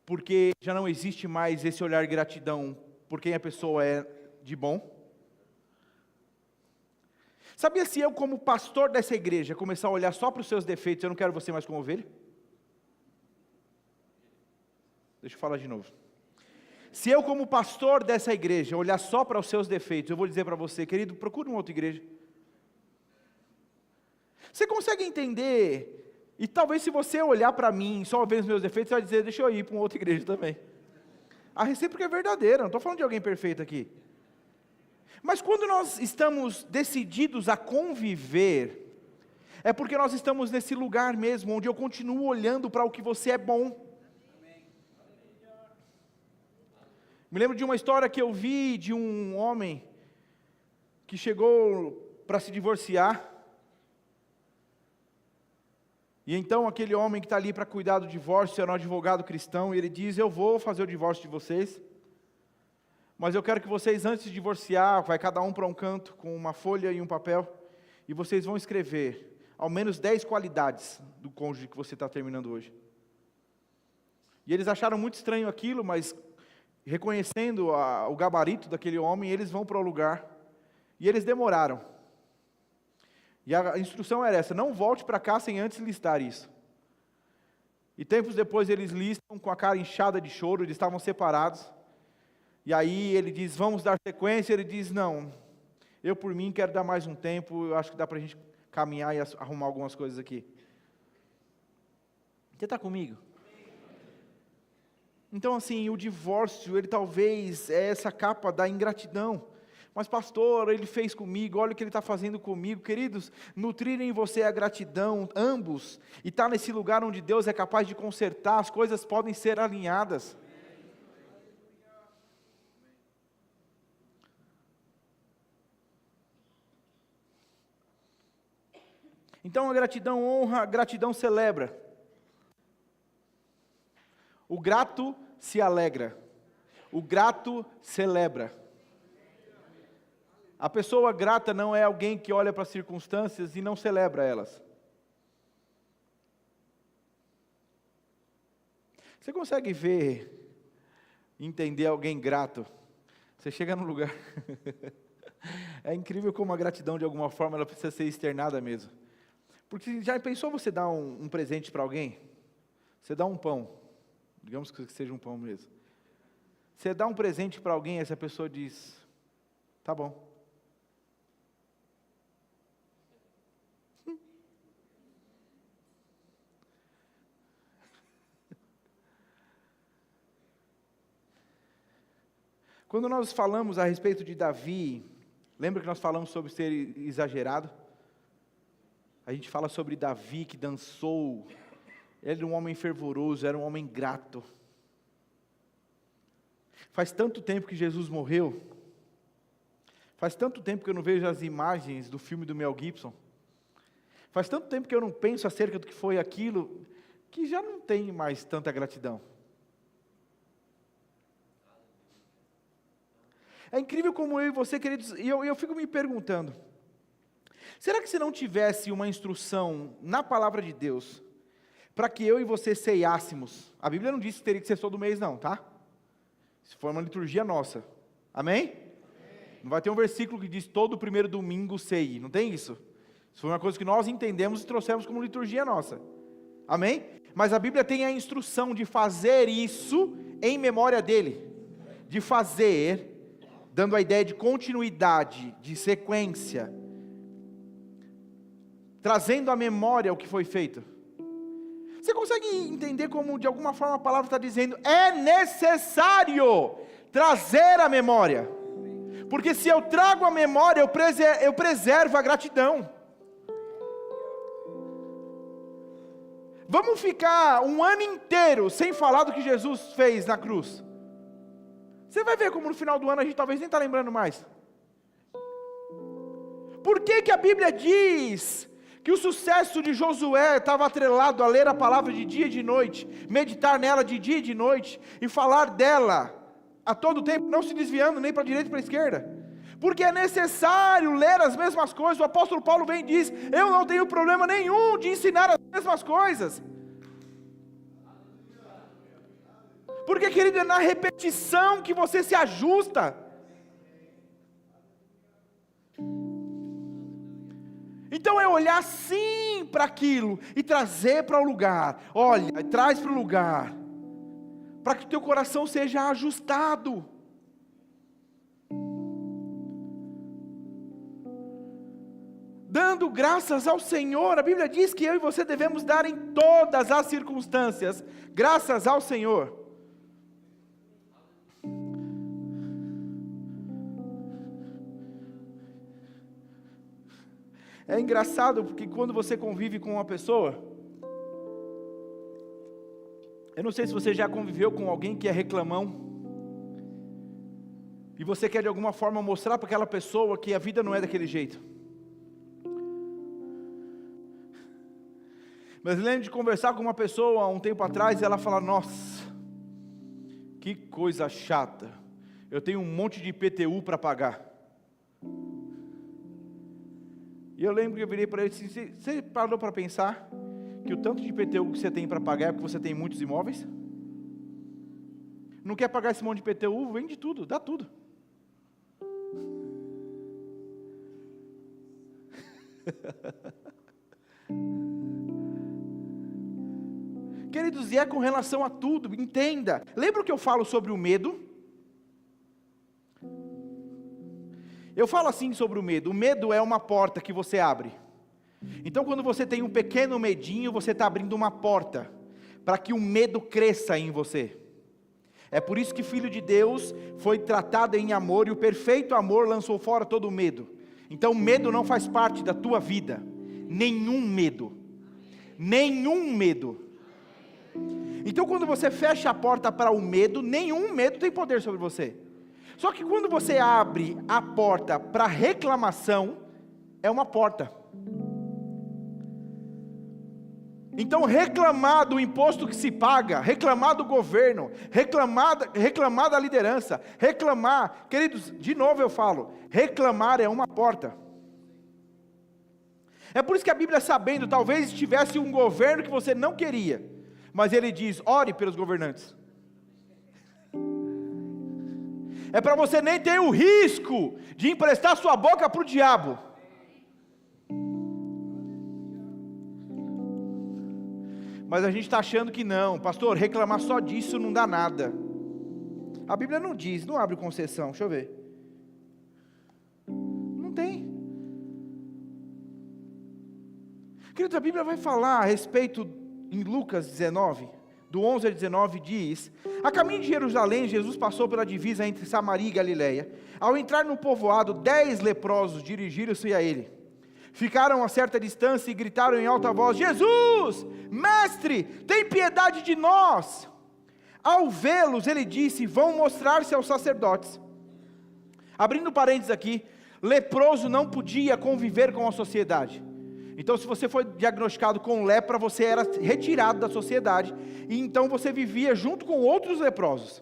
porque já não existe mais esse olhar de gratidão por quem a pessoa é de bom? Sabia se eu, como pastor dessa igreja, começar a olhar só para os seus defeitos, eu não quero você mais como ovelha? Deixa eu falar de novo. Se eu, como pastor dessa igreja, olhar só para os seus defeitos, eu vou dizer para você, querido, procure uma outra igreja. Você consegue entender? E talvez se você olhar para mim, só ver os meus defeitos, você vai dizer, deixa eu ir para uma outra igreja também. A recíproca é verdadeira, não estou falando de alguém perfeito aqui. Mas quando nós estamos decididos a conviver, é porque nós estamos nesse lugar mesmo, onde eu continuo olhando para o que você é bom. Me lembro de uma história que eu vi de um homem que chegou para se divorciar. E então aquele homem que está ali para cuidar do divórcio era um advogado cristão, e ele diz, eu vou fazer o divórcio de vocês, mas eu quero que vocês, antes de divorciar, vai cada um para um canto, com uma folha e um papel, e vocês vão escrever ao menos 10 qualidades do cônjuge que você está terminando hoje. E eles acharam muito estranho aquilo, mas reconhecendo o gabarito daquele homem, eles vão para o lugar, e eles demoraram. E a instrução era essa, não volte para cá sem antes listar isso. E tempos depois eles listam com a cara inchada de choro, eles estavam separados. E aí ele diz, vamos dar sequência, ele diz, não, eu por mim quero dar mais um tempo, eu acho que dá para a gente caminhar e arrumar algumas coisas aqui. Você está comigo? Então assim, o divórcio, ele talvez é essa capa da ingratidão. Mas pastor, ele fez comigo, olha o que ele está fazendo comigo. Queridos, nutrirem em você a gratidão, ambos, e estar nesse lugar onde Deus é capaz de consertar, as coisas podem ser alinhadas. Então a gratidão honra, a gratidão celebra. O grato se alegra, o grato celebra. A pessoa grata não é alguém que olha para as circunstâncias e não celebra elas. Você consegue ver, entender alguém grato? Você chega num lugar... É incrível como a gratidão, de alguma forma, ela precisa ser externada mesmo. Porque já pensou você dar um presente para alguém? Você dá um pão, digamos que seja um pão mesmo. Você dá um presente para alguém e essa pessoa diz, tá bom. Quando nós falamos a respeito de Davi, lembra que nós falamos sobre ser exagerado? A gente fala sobre Davi que dançou, ele era um homem fervoroso, era um homem grato. Faz tanto tempo que Jesus morreu, faz tanto tempo que eu não vejo as imagens do filme do Mel Gibson, faz tanto tempo que eu não penso acerca do que foi aquilo, que já não tem mais tanta gratidão. É incrível como eu e você, queridos, e eu fico me perguntando, será que se não tivesse uma instrução na palavra de Deus, para que eu e você ceiássemos, a Bíblia não disse que teria que ser todo mês não, tá? Se for uma liturgia nossa, amém? Não vai ter um versículo que diz todo primeiro domingo ceie, não tem isso? Isso foi uma coisa que nós entendemos e trouxemos como liturgia nossa, amém? Mas a Bíblia tem a instrução de fazer isso em memória dele, de fazer, dando a ideia de continuidade, de sequência, trazendo à memória o que foi feito. Você consegue entender como de alguma forma a palavra está dizendo, é necessário trazer a memória, porque se eu trago a memória, eu preservo a gratidão. Vamos ficar um ano inteiro sem falar do que Jesus fez na cruz. Você vai ver como no final do ano a gente talvez nem está lembrando mais. Por que a Bíblia diz que o sucesso de Josué estava atrelado a ler a palavra de dia e de noite, meditar nela de dia e de noite, e falar dela a todo tempo, não se desviando nem para a direita e para a esquerda? Porque é necessário ler as mesmas coisas. O apóstolo Paulo vem e diz, eu não tenho problema nenhum de ensinar as mesmas coisas. Porque, querido, é na repetição que você se ajusta. Então é olhar sim para aquilo e trazer para o lugar. Olha, traz para o lugar, para que o teu coração seja ajustado. Dando graças ao Senhor. A Bíblia diz que eu e você devemos dar em todas as circunstâncias graças ao Senhor. É engraçado porque quando você convive com uma pessoa, eu não sei se você já conviveu com alguém que é reclamão, e você quer de alguma forma mostrar para aquela pessoa que a vida não é daquele jeito. Mas eu lembro de conversar com uma pessoa há um tempo atrás, e ela fala, nossa, que coisa chata, eu tenho um monte de IPTU para pagar. E eu lembro que eu virei para ele e disse, você parou para pensar que o tanto de IPTU que você tem para pagar é porque você tem muitos imóveis? Não quer pagar esse monte de IPTU? Vende tudo, dá tudo. Queridos, e é com relação a tudo, entenda. Lembra o que eu falo sobre o medo? Eu falo assim sobre o medo. O medo é uma porta que você abre. Então quando você tem um pequeno medinho, você está abrindo uma porta para que o medo cresça em você. É por isso que Filho de Deus foi tratado em amor, e o perfeito amor lançou fora todo o medo. Então medo não faz parte da tua vida. Nenhum medo. Nenhum medo. Então quando você fecha a porta para o medo, nenhum medo tem poder sobre você. Só que quando você abre a porta para reclamação, é uma porta. Então reclamar do imposto que se paga, reclamar do governo, reclamar da liderança, reclamar, queridos, de novo eu falo, reclamar é uma porta. É por isso que a Bíblia, sabendo, talvez tivesse um governo que você não queria, mas ele diz, ore pelos governantes. É para você nem ter o risco de emprestar sua boca para o diabo. Mas a gente está achando que não, pastor, reclamar só disso não dá nada. A Bíblia não diz, não abre concessão, deixa eu ver. Não tem. Querido, a Bíblia vai falar a respeito, em Lucas 19, do 11 a 19, diz, a caminho de Jerusalém, Jesus passou pela divisa entre Samaria e Galileia. Ao entrar no povoado, 10 leprosos dirigiram-se a ele. Ficaram a certa distância e gritaram em alta voz, Jesus, mestre, tem piedade de nós. Ao vê-los, ele disse, vão mostrar-se aos sacerdotes. Abrindo parênteses aqui, leproso não podia conviver com a sociedade. Então se você foi diagnosticado com lepra, você era retirado da sociedade, e então você vivia junto com outros leprosos.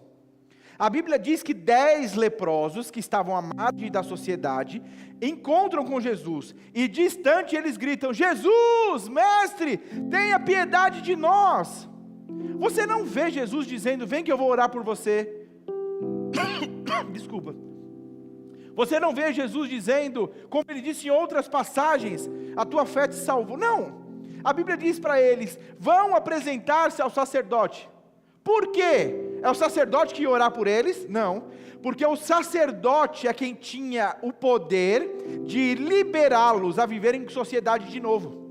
A Bíblia diz que 10 leprosos, que estavam à margem da sociedade, encontram com Jesus, e distante eles gritam, Jesus, mestre, tenha piedade de nós. Você não vê Jesus dizendo, vem que eu vou orar por você. Desculpa. Você não vê Jesus dizendo, como ele disse em outras passagens, a tua fé te salvou. Não, a Bíblia diz para eles, vão apresentar-se ao sacerdote. Por quê? É o sacerdote que ia orar por eles? Não, porque o sacerdote é quem tinha o poder de liberá-los a viverem em sociedade de novo.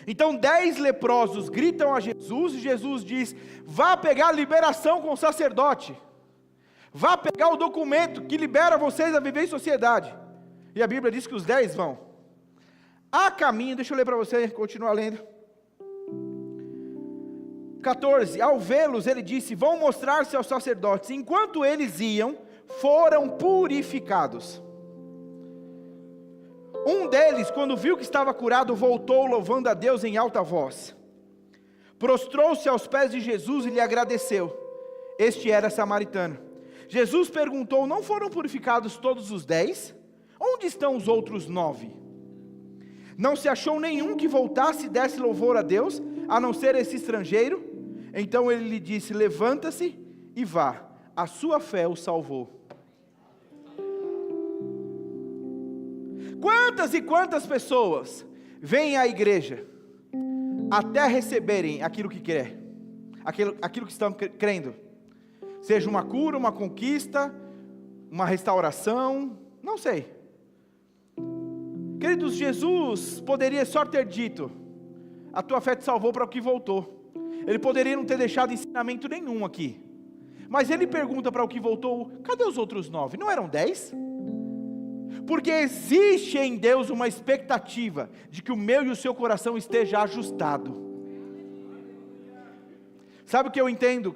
Então 10 leprosos gritam a Jesus, e Jesus diz: vá pegar a liberação com o sacerdote, vá pegar o documento que libera vocês a viver em sociedade. E a Bíblia diz que os 10 vão. A caminho, deixa eu ler para você, continuar lendo. 14, ao vê-los ele disse: vão mostrar-se aos sacerdotes. Enquanto eles iam, foram purificados. Um deles, quando viu que estava curado, voltou louvando a Deus em alta voz. Prostrou-se aos pés de Jesus e lhe agradeceu. Este era samaritano. Jesus perguntou: não foram purificados todos os 10? Onde estão os outros 9? Não se achou nenhum que voltasse e desse louvor a Deus, a não ser esse estrangeiro? Então ele lhe disse: levanta-se e vá, a sua fé o salvou. Quantas e quantas pessoas vêm à igreja até receberem aquilo que quer, aquilo que estão crendo, seja uma cura, uma conquista, uma restauração, não sei. Queridos, Jesus poderia só ter dito: a tua fé te salvou, para o que voltou. Ele poderia não ter deixado ensinamento nenhum aqui, mas ele pergunta para o que voltou: cadê os outros 9? Não eram 10? Porque existe em Deus uma expectativa de que o meu e o seu coração esteja ajustado. Sabe o que eu entendo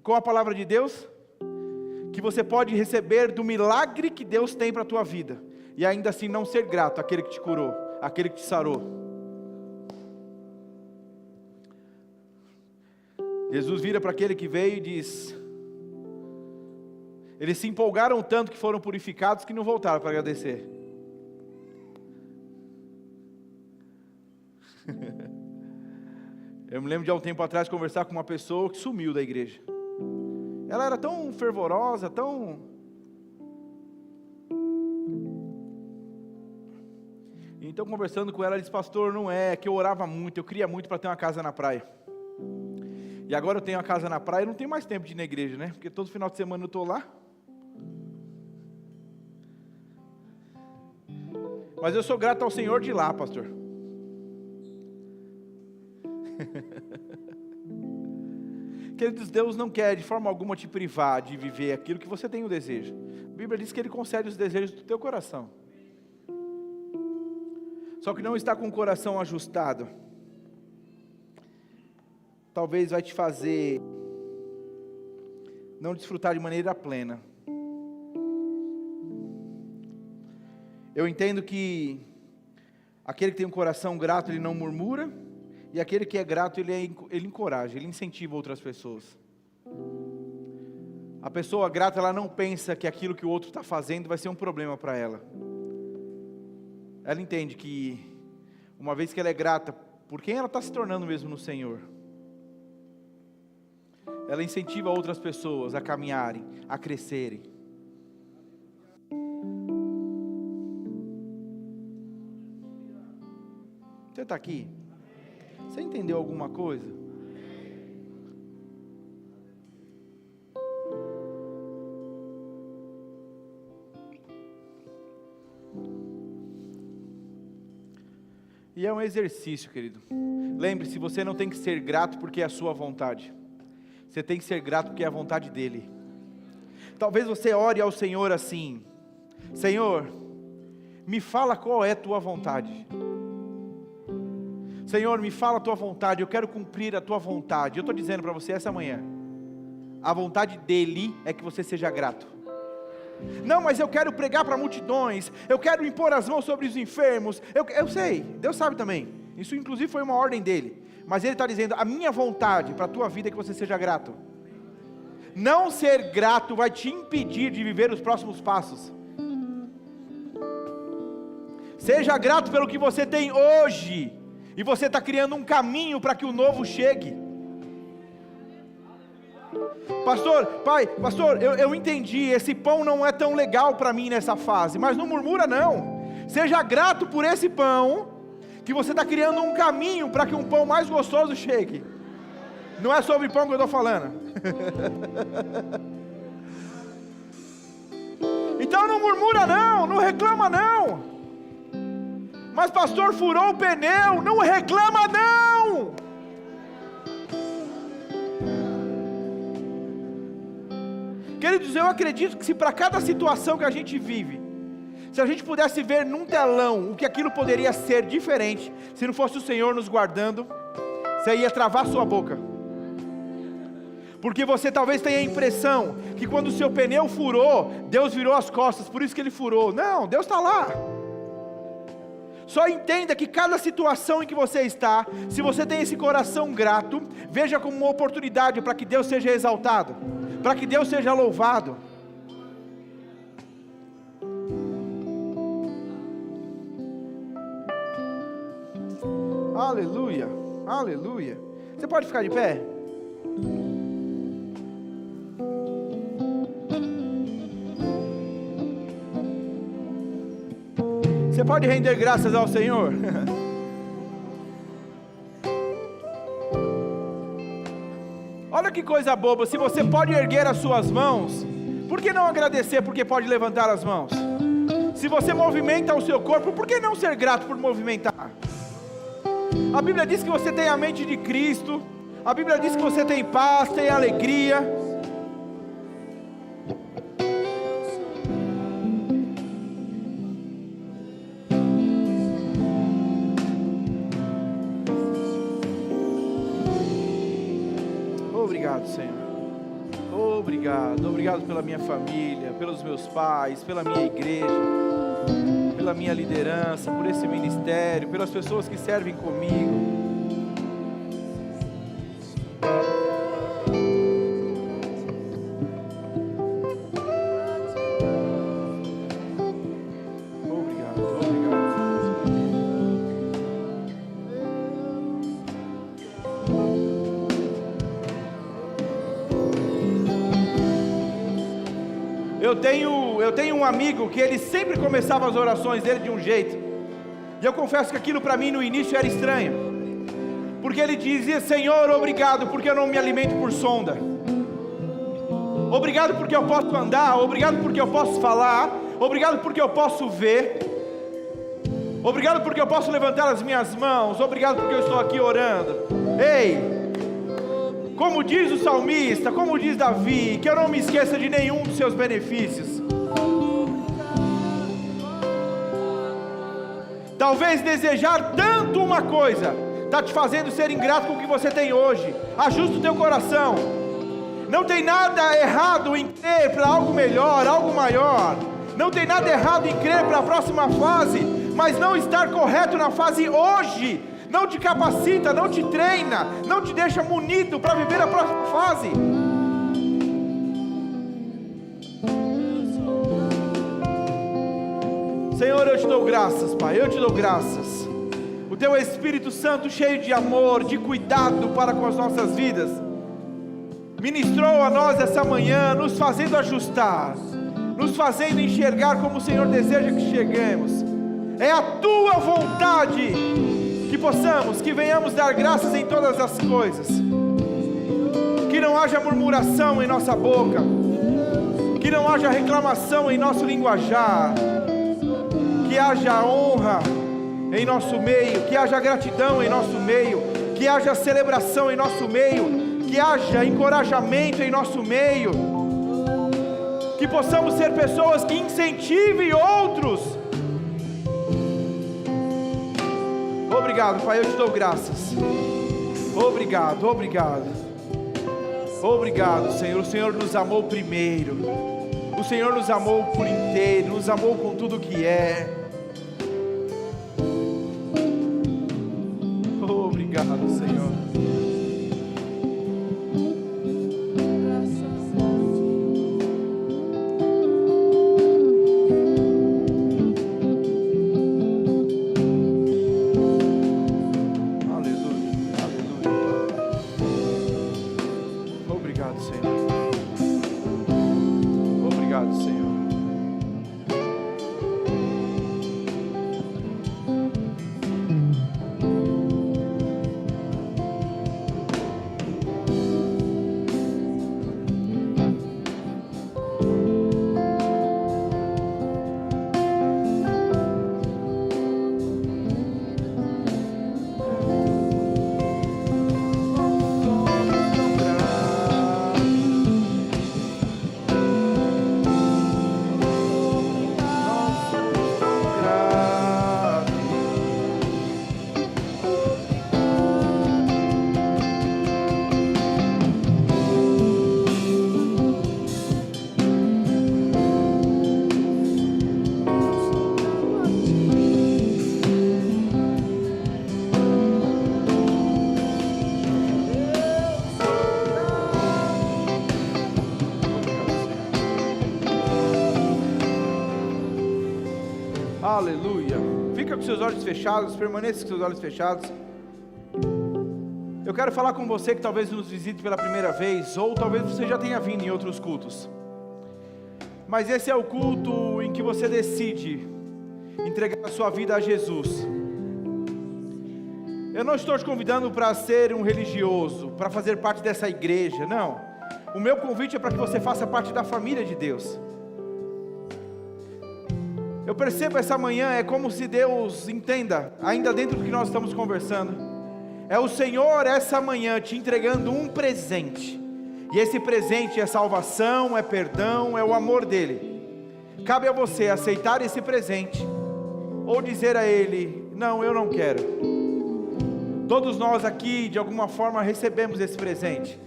com a palavra de Deus? Que você pode receber do milagre que Deus tem para a tua vida, e ainda assim não ser grato àquele que te curou, àquele que te sarou. Jesus vira para aquele que veio e diz: eles se empolgaram tanto que foram purificados que não voltaram para agradecer. Eu me lembro de há um tempo atrás conversar com uma pessoa que sumiu da igreja. Ela era tão fervorosa, tão... Então conversando com ela, ela disse: pastor, não é que eu orava muito, eu queria muito para ter uma casa na praia. E agora eu tenho uma casa na praia e não tenho mais tempo de ir na igreja, né? Porque todo final de semana eu estou lá. Mas eu sou grato ao Senhor de lá, pastor. Queridos, Deus não quer de forma alguma te privar de viver aquilo que você tem o desejo. A Bíblia diz que Ele concede os desejos do teu coração. Só que não está com o coração ajustado, talvez vai te fazer não desfrutar de maneira plena. Eu entendo que aquele que tem um coração grato, ele não murmura, e aquele que é grato, ele encoraja, ele incentiva outras pessoas. A pessoa grata, ela não pensa que aquilo que o outro está fazendo vai ser um problema para ela. Ela entende que, uma vez que ela é grata por quem ela está se tornando mesmo no Senhor, ela incentiva outras pessoas a caminharem, a crescerem. Você está aqui? Você entendeu alguma coisa? E é um exercício, querido. Lembre-se, você não tem que ser grato porque é a sua vontade. Você tem que ser grato porque é a vontade dEle. Talvez você ore ao Senhor assim: Senhor, me fala qual é a tua vontade. Senhor, me fala a tua vontade, eu quero cumprir a tua vontade. Eu estou dizendo para você essa manhã, a vontade dEle é que você seja grato. Não, mas eu quero pregar para multidões, eu quero impor as mãos sobre os enfermos. Eu sei, Deus sabe também. Isso inclusive foi uma ordem dEle. Mas Ele está dizendo: a minha vontade para a tua vida é que você seja grato. Não ser grato vai te impedir de viver os próximos passos. Seja grato pelo que você tem hoje, e você está criando um caminho para que o novo chegue. Pastor, eu entendi, esse pão não é tão legal para mim nessa fase, mas não murmura não. Seja grato por esse pão, que você está criando um caminho para que um pão mais gostoso chegue. Não é sobre pão que eu estou falando. Então não murmura não, não reclama não. Mas pastor, furou o pneu, não reclama não. Queridos, eu acredito que se para cada situação que a gente vive, se a gente pudesse ver num telão o que aquilo poderia ser diferente, se não fosse o Senhor nos guardando, você ia travar sua boca. Porque você talvez tenha a impressão que quando o seu pneu furou, Deus virou as costas, por isso que ele furou. Não, Deus está lá. Só entenda que cada situação em que você está, se você tem esse coração grato, veja como uma oportunidade para que Deus seja exaltado, para que Deus seja louvado. Aleluia, aleluia. Você pode ficar de pé? Você pode render graças ao Senhor? Olha que coisa boba, se você pode erguer as suas mãos, por que não agradecer porque pode levantar as mãos? Se você movimenta o seu corpo, por que não ser grato por movimentar? A Bíblia diz que você tem a mente de Cristo, a Bíblia diz que você tem paz, tem alegria. Obrigado, Senhor. Obrigado pela minha família, pelos meus pais, pela minha igreja, pela minha liderança, por esse ministério, pelas pessoas que servem comigo. Eu tenho um amigo que ele sempre começava as orações dele de um jeito, e eu confesso que aquilo para mim no início era estranho, porque ele dizia: Senhor, obrigado porque eu não me alimento por sonda, obrigado porque eu posso andar, obrigado porque eu posso falar, obrigado porque eu posso ver, obrigado porque eu posso levantar as minhas mãos, obrigado porque eu estou aqui orando. Ei, como diz o salmista, como diz Davi, que eu não me esqueça de nenhum dos seus benefícios. Talvez desejar tanto uma coisa está te fazendo ser ingrato com o que você tem hoje. Ajusta o teu coração. Não tem nada errado em crer para algo melhor, algo maior. Não tem nada errado em crer para a próxima fase, mas não estar correto na fase hoje não te capacita, não te treina, não te deixa munido para viver a próxima fase. Senhor, eu te dou graças, Pai, eu te dou graças. O teu Espírito Santo cheio de amor, de cuidado para com as nossas vidas, ministrou a nós essa manhã, nos fazendo ajustar, nos fazendo enxergar como o Senhor deseja que cheguemos. É a tua vontade que possamos, que venhamos dar graças em todas as coisas, que não haja murmuração em nossa boca, que não haja reclamação em nosso linguajar, que haja honra em nosso meio, que haja gratidão em nosso meio, que haja celebração em nosso meio, que haja encorajamento em nosso meio, que possamos ser pessoas que incentivem outros. Obrigado, Pai, eu te dou graças. Obrigado, obrigado. Obrigado, Senhor. O Senhor nos amou primeiro. O Senhor nos amou por inteiro, nos amou com tudo que é. Obrigado, Senhor. Aleluia. Fica com seus olhos fechados, permaneça com seus olhos fechados. Eu quero falar com você que talvez nos visite pela primeira vez, ou talvez você já tenha vindo em outros cultos. Mas esse é o culto em que você decide entregar a sua vida a Jesus. Eu não estou te convidando para ser um religioso, para fazer parte dessa igreja, não. O meu convite é para que você faça parte da família de Deus. Eu percebo essa manhã, é como se Deus entenda, ainda dentro do que nós estamos conversando, é o Senhor essa manhã te entregando um presente, e esse presente é salvação, é perdão, é o amor dEle. Cabe a você aceitar esse presente, ou dizer a Ele, não, eu não quero. Todos nós aqui, de alguma forma, recebemos esse presente,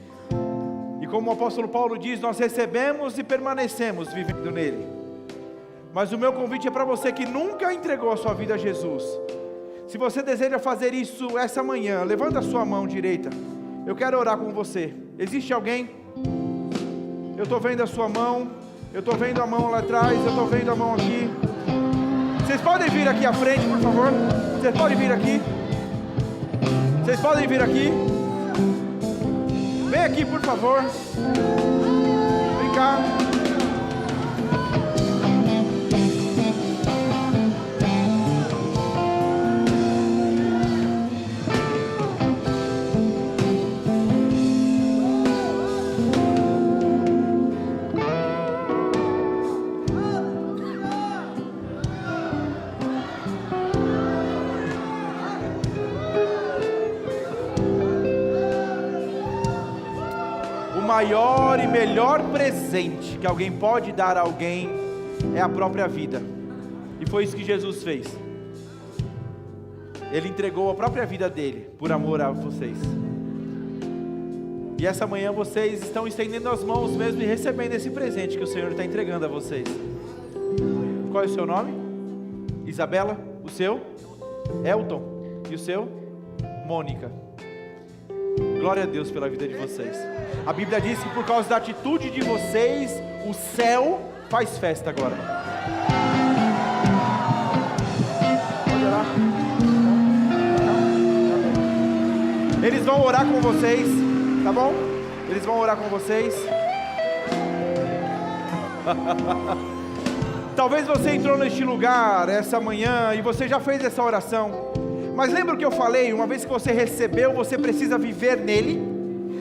e como o apóstolo Paulo diz, nós recebemos e permanecemos vivendo nele. Mas o meu convite é para você que nunca entregou a sua vida a Jesus. Se você deseja fazer isso essa manhã, levanta a sua mão direita. Eu quero orar com você. Existe alguém? Eu estou vendo a sua mão. Eu estou vendo a mão lá atrás. Eu estou vendo a mão aqui. Vocês podem vir aqui à frente, por favor? Vocês podem vir aqui? Vocês podem vir aqui? Vem aqui, por favor. Vem cá. O maior e melhor presente que alguém pode dar a alguém é a própria vida. E foi isso que Jesus fez. Ele entregou a própria vida dele por amor a vocês. E essa manhã vocês estão estendendo as mãos mesmo e recebendo esse presente que o Senhor está entregando a vocês. Qual é o seu nome? Isabela? O seu? Elton? E o seu? Mônica. Glória a Deus pela vida de vocês. A Bíblia diz que por causa da atitude de vocês, o céu faz festa agora. Pode orar. Eles vão orar com vocês, tá bom? Eles vão orar com vocês. Talvez você entrou neste lugar essa manhã e você já fez essa oração. Mas lembra o que eu falei? Uma vez que você recebeu, você precisa viver nele.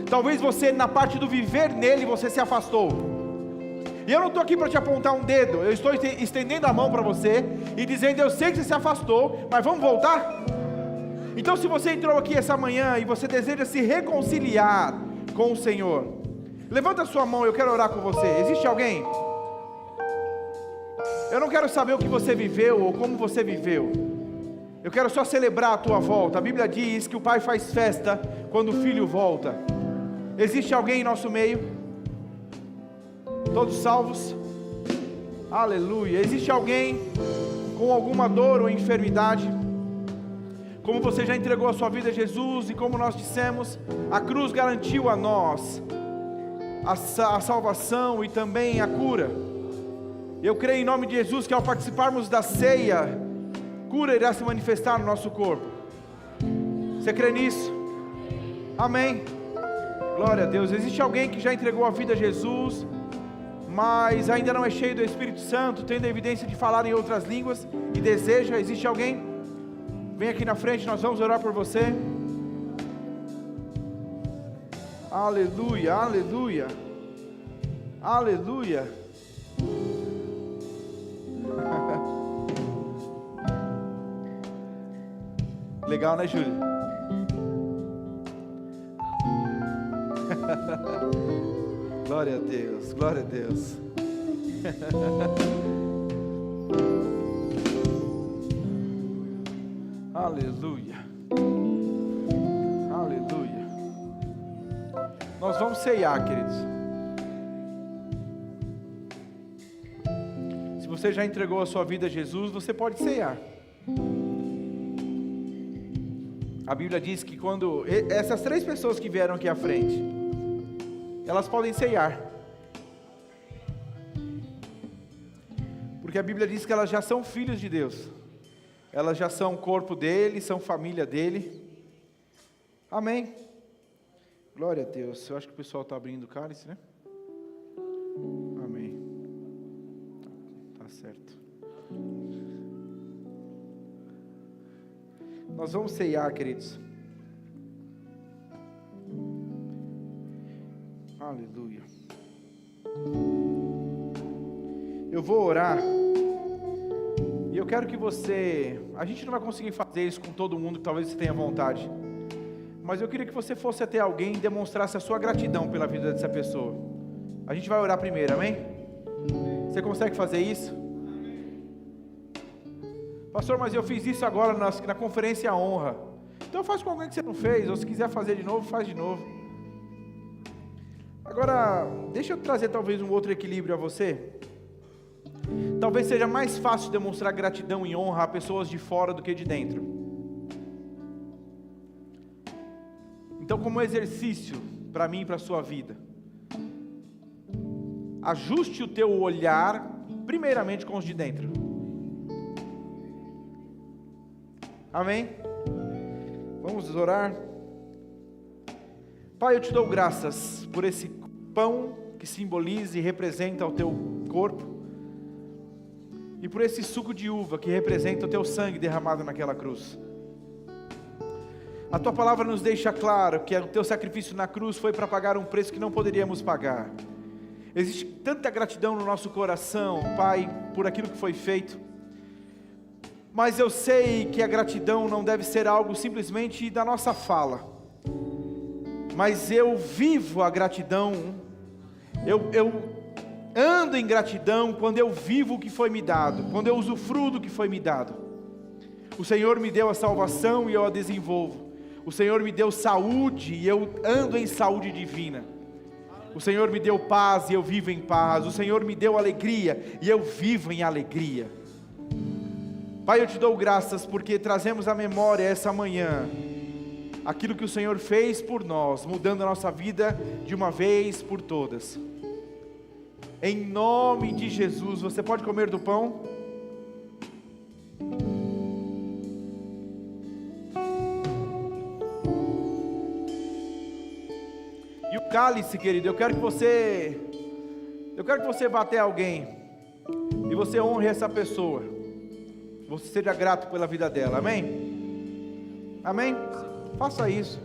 Talvez você, na parte do viver nele, você se afastou. E eu não estou aqui para te apontar um dedo. Eu estou estendendo a mão para você e dizendo, eu sei que você se afastou, mas vamos voltar? Então se você entrou aqui essa manhã e você deseja se reconciliar com o Senhor, levanta a sua mão, eu quero orar com você. Existe alguém? Eu não quero saber o que você viveu ou como você viveu. Eu quero só celebrar a tua volta. A Bíblia diz que o pai faz festa quando o filho volta. Existe alguém em nosso meio? Todos salvos? Aleluia. Existe alguém com alguma dor ou enfermidade? Como você já entregou a sua vida a Jesus, e como nós dissemos, a cruz garantiu a nós a salvação e também a cura. Eu creio em nome de Jesus que ao participarmos da ceia, cura irá se manifestar no nosso corpo. Você crê nisso? Amém. Glória a Deus. Existe alguém que já entregou a vida a Jesus, mas ainda não é cheio do Espírito Santo, tendo a evidência de falar em outras línguas e deseja? Existe alguém? Vem aqui na frente, nós vamos orar por você. Aleluia, aleluia, aleluia. Legal, né, Júlia? Glória a Deus, glória a Deus. Aleluia, aleluia. Nós vamos ceiar, queridos. Se você já entregou a sua vida a Jesus, você pode ceiar. A Bíblia diz que quando essas 3 pessoas que vieram aqui à frente, elas podem ceiar, porque a Bíblia diz que elas já são filhos de Deus. elas já são corpo dele, são família dele. Amém. Glória a Deus. Eu acho que o pessoal está abrindo o cálice, né? Amém. Tá certo. Nós vamos ceiar, queridos. Aleluia. Eu vou orar. E eu quero que você... A gente não vai conseguir fazer isso com todo mundo, que talvez você tenha vontade. Mas eu queria que você fosse até alguém e demonstrasse a sua gratidão pela vida dessa pessoa. A gente vai orar primeiro, amém? Você consegue fazer isso? Pastor, mas eu fiz isso agora na conferência honra. Então faz com alguém que você não fez, ou se quiser fazer de novo, faz de novo. Agora, deixa eu trazer talvez um outro equilíbrio a você. Talvez seja mais fácil demonstrar gratidão e honra a pessoas de fora do que de dentro. Então, como exercício para mim e para a sua vida, ajuste o teu olhar primeiramente com os de dentro. Amém? Vamos orar. Pai, eu te dou graças por esse pão que simboliza e representa o teu corpo, e por esse suco de uva que representa o teu sangue derramado naquela cruz. A tua palavra nos deixa claro que o teu sacrifício na cruz foi para pagar um preço que não poderíamos pagar. Existe tanta gratidão no nosso coração, Pai, por aquilo que foi feito. Mas eu sei que a gratidão não deve ser algo simplesmente da nossa fala. Mas eu vivo a gratidão, eu ando em gratidão quando eu vivo o que foi me dado, quando eu usufruo do que foi me dado. O Senhor me deu a salvação e eu a desenvolvo. O Senhor me deu saúde e eu ando em saúde divina. O Senhor me deu paz e eu vivo em paz. O Senhor me deu alegria e eu vivo em alegria. Pai, eu te dou graças porque trazemos à memória essa manhã aquilo que o Senhor fez por nós, mudando a nossa vida de uma vez por todas. Em nome de Jesus, você pode comer do pão? E o cálice, querido, eu quero que você vá até alguém e você honre essa pessoa. Você seja grato pela vida dela, amém? Amém? Faça isso.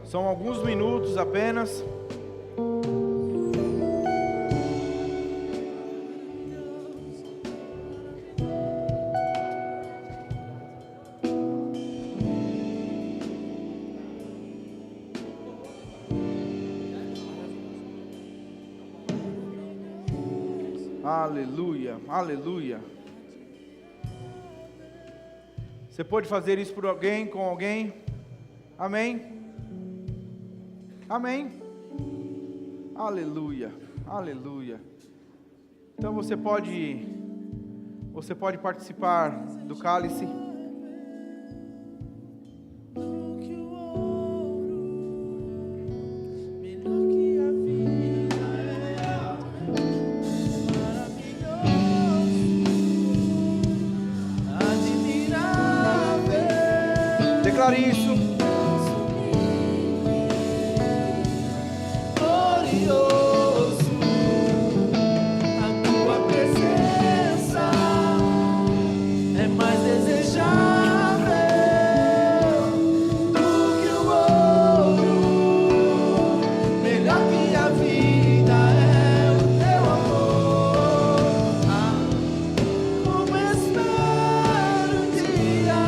São alguns minutos apenas. Aleluia, aleluia. Você pode fazer isso por alguém, com alguém? Amém? Amém? Aleluia, aleluia. Então você pode participar do cálice. Declare isso. Glorioso, a tua presença é mais desejável do que o ouro, melhor que a vida é o teu amor. Como espero o dia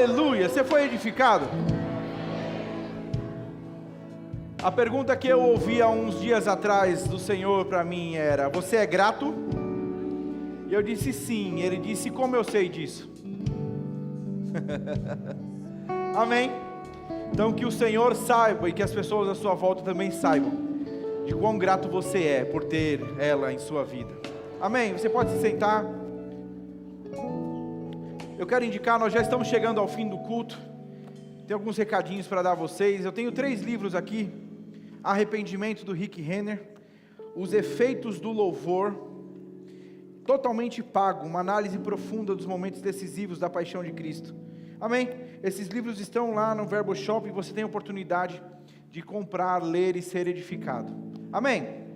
Aleluia! Você foi edificado? A pergunta que eu ouvi há uns dias atrás do Senhor para mim era: você é grato? E eu disse sim. Ele disse: como eu sei disso? Amém? Então que o Senhor saiba e que as pessoas à sua volta também saibam de quão grato você é por ter ela em sua vida. Amém? Você pode se sentar. Eu quero indicar, nós já estamos chegando ao fim do culto. Tem alguns recadinhos para dar a vocês. Eu tenho 3 livros aqui: Arrependimento, do Rick Renner, Os Efeitos do Louvor, totalmente pago, uma análise profunda dos momentos decisivos da paixão de Cristo. Amém? Esses livros estão lá no Verbo Shop e você tem a oportunidade de comprar, ler e ser edificado. Amém?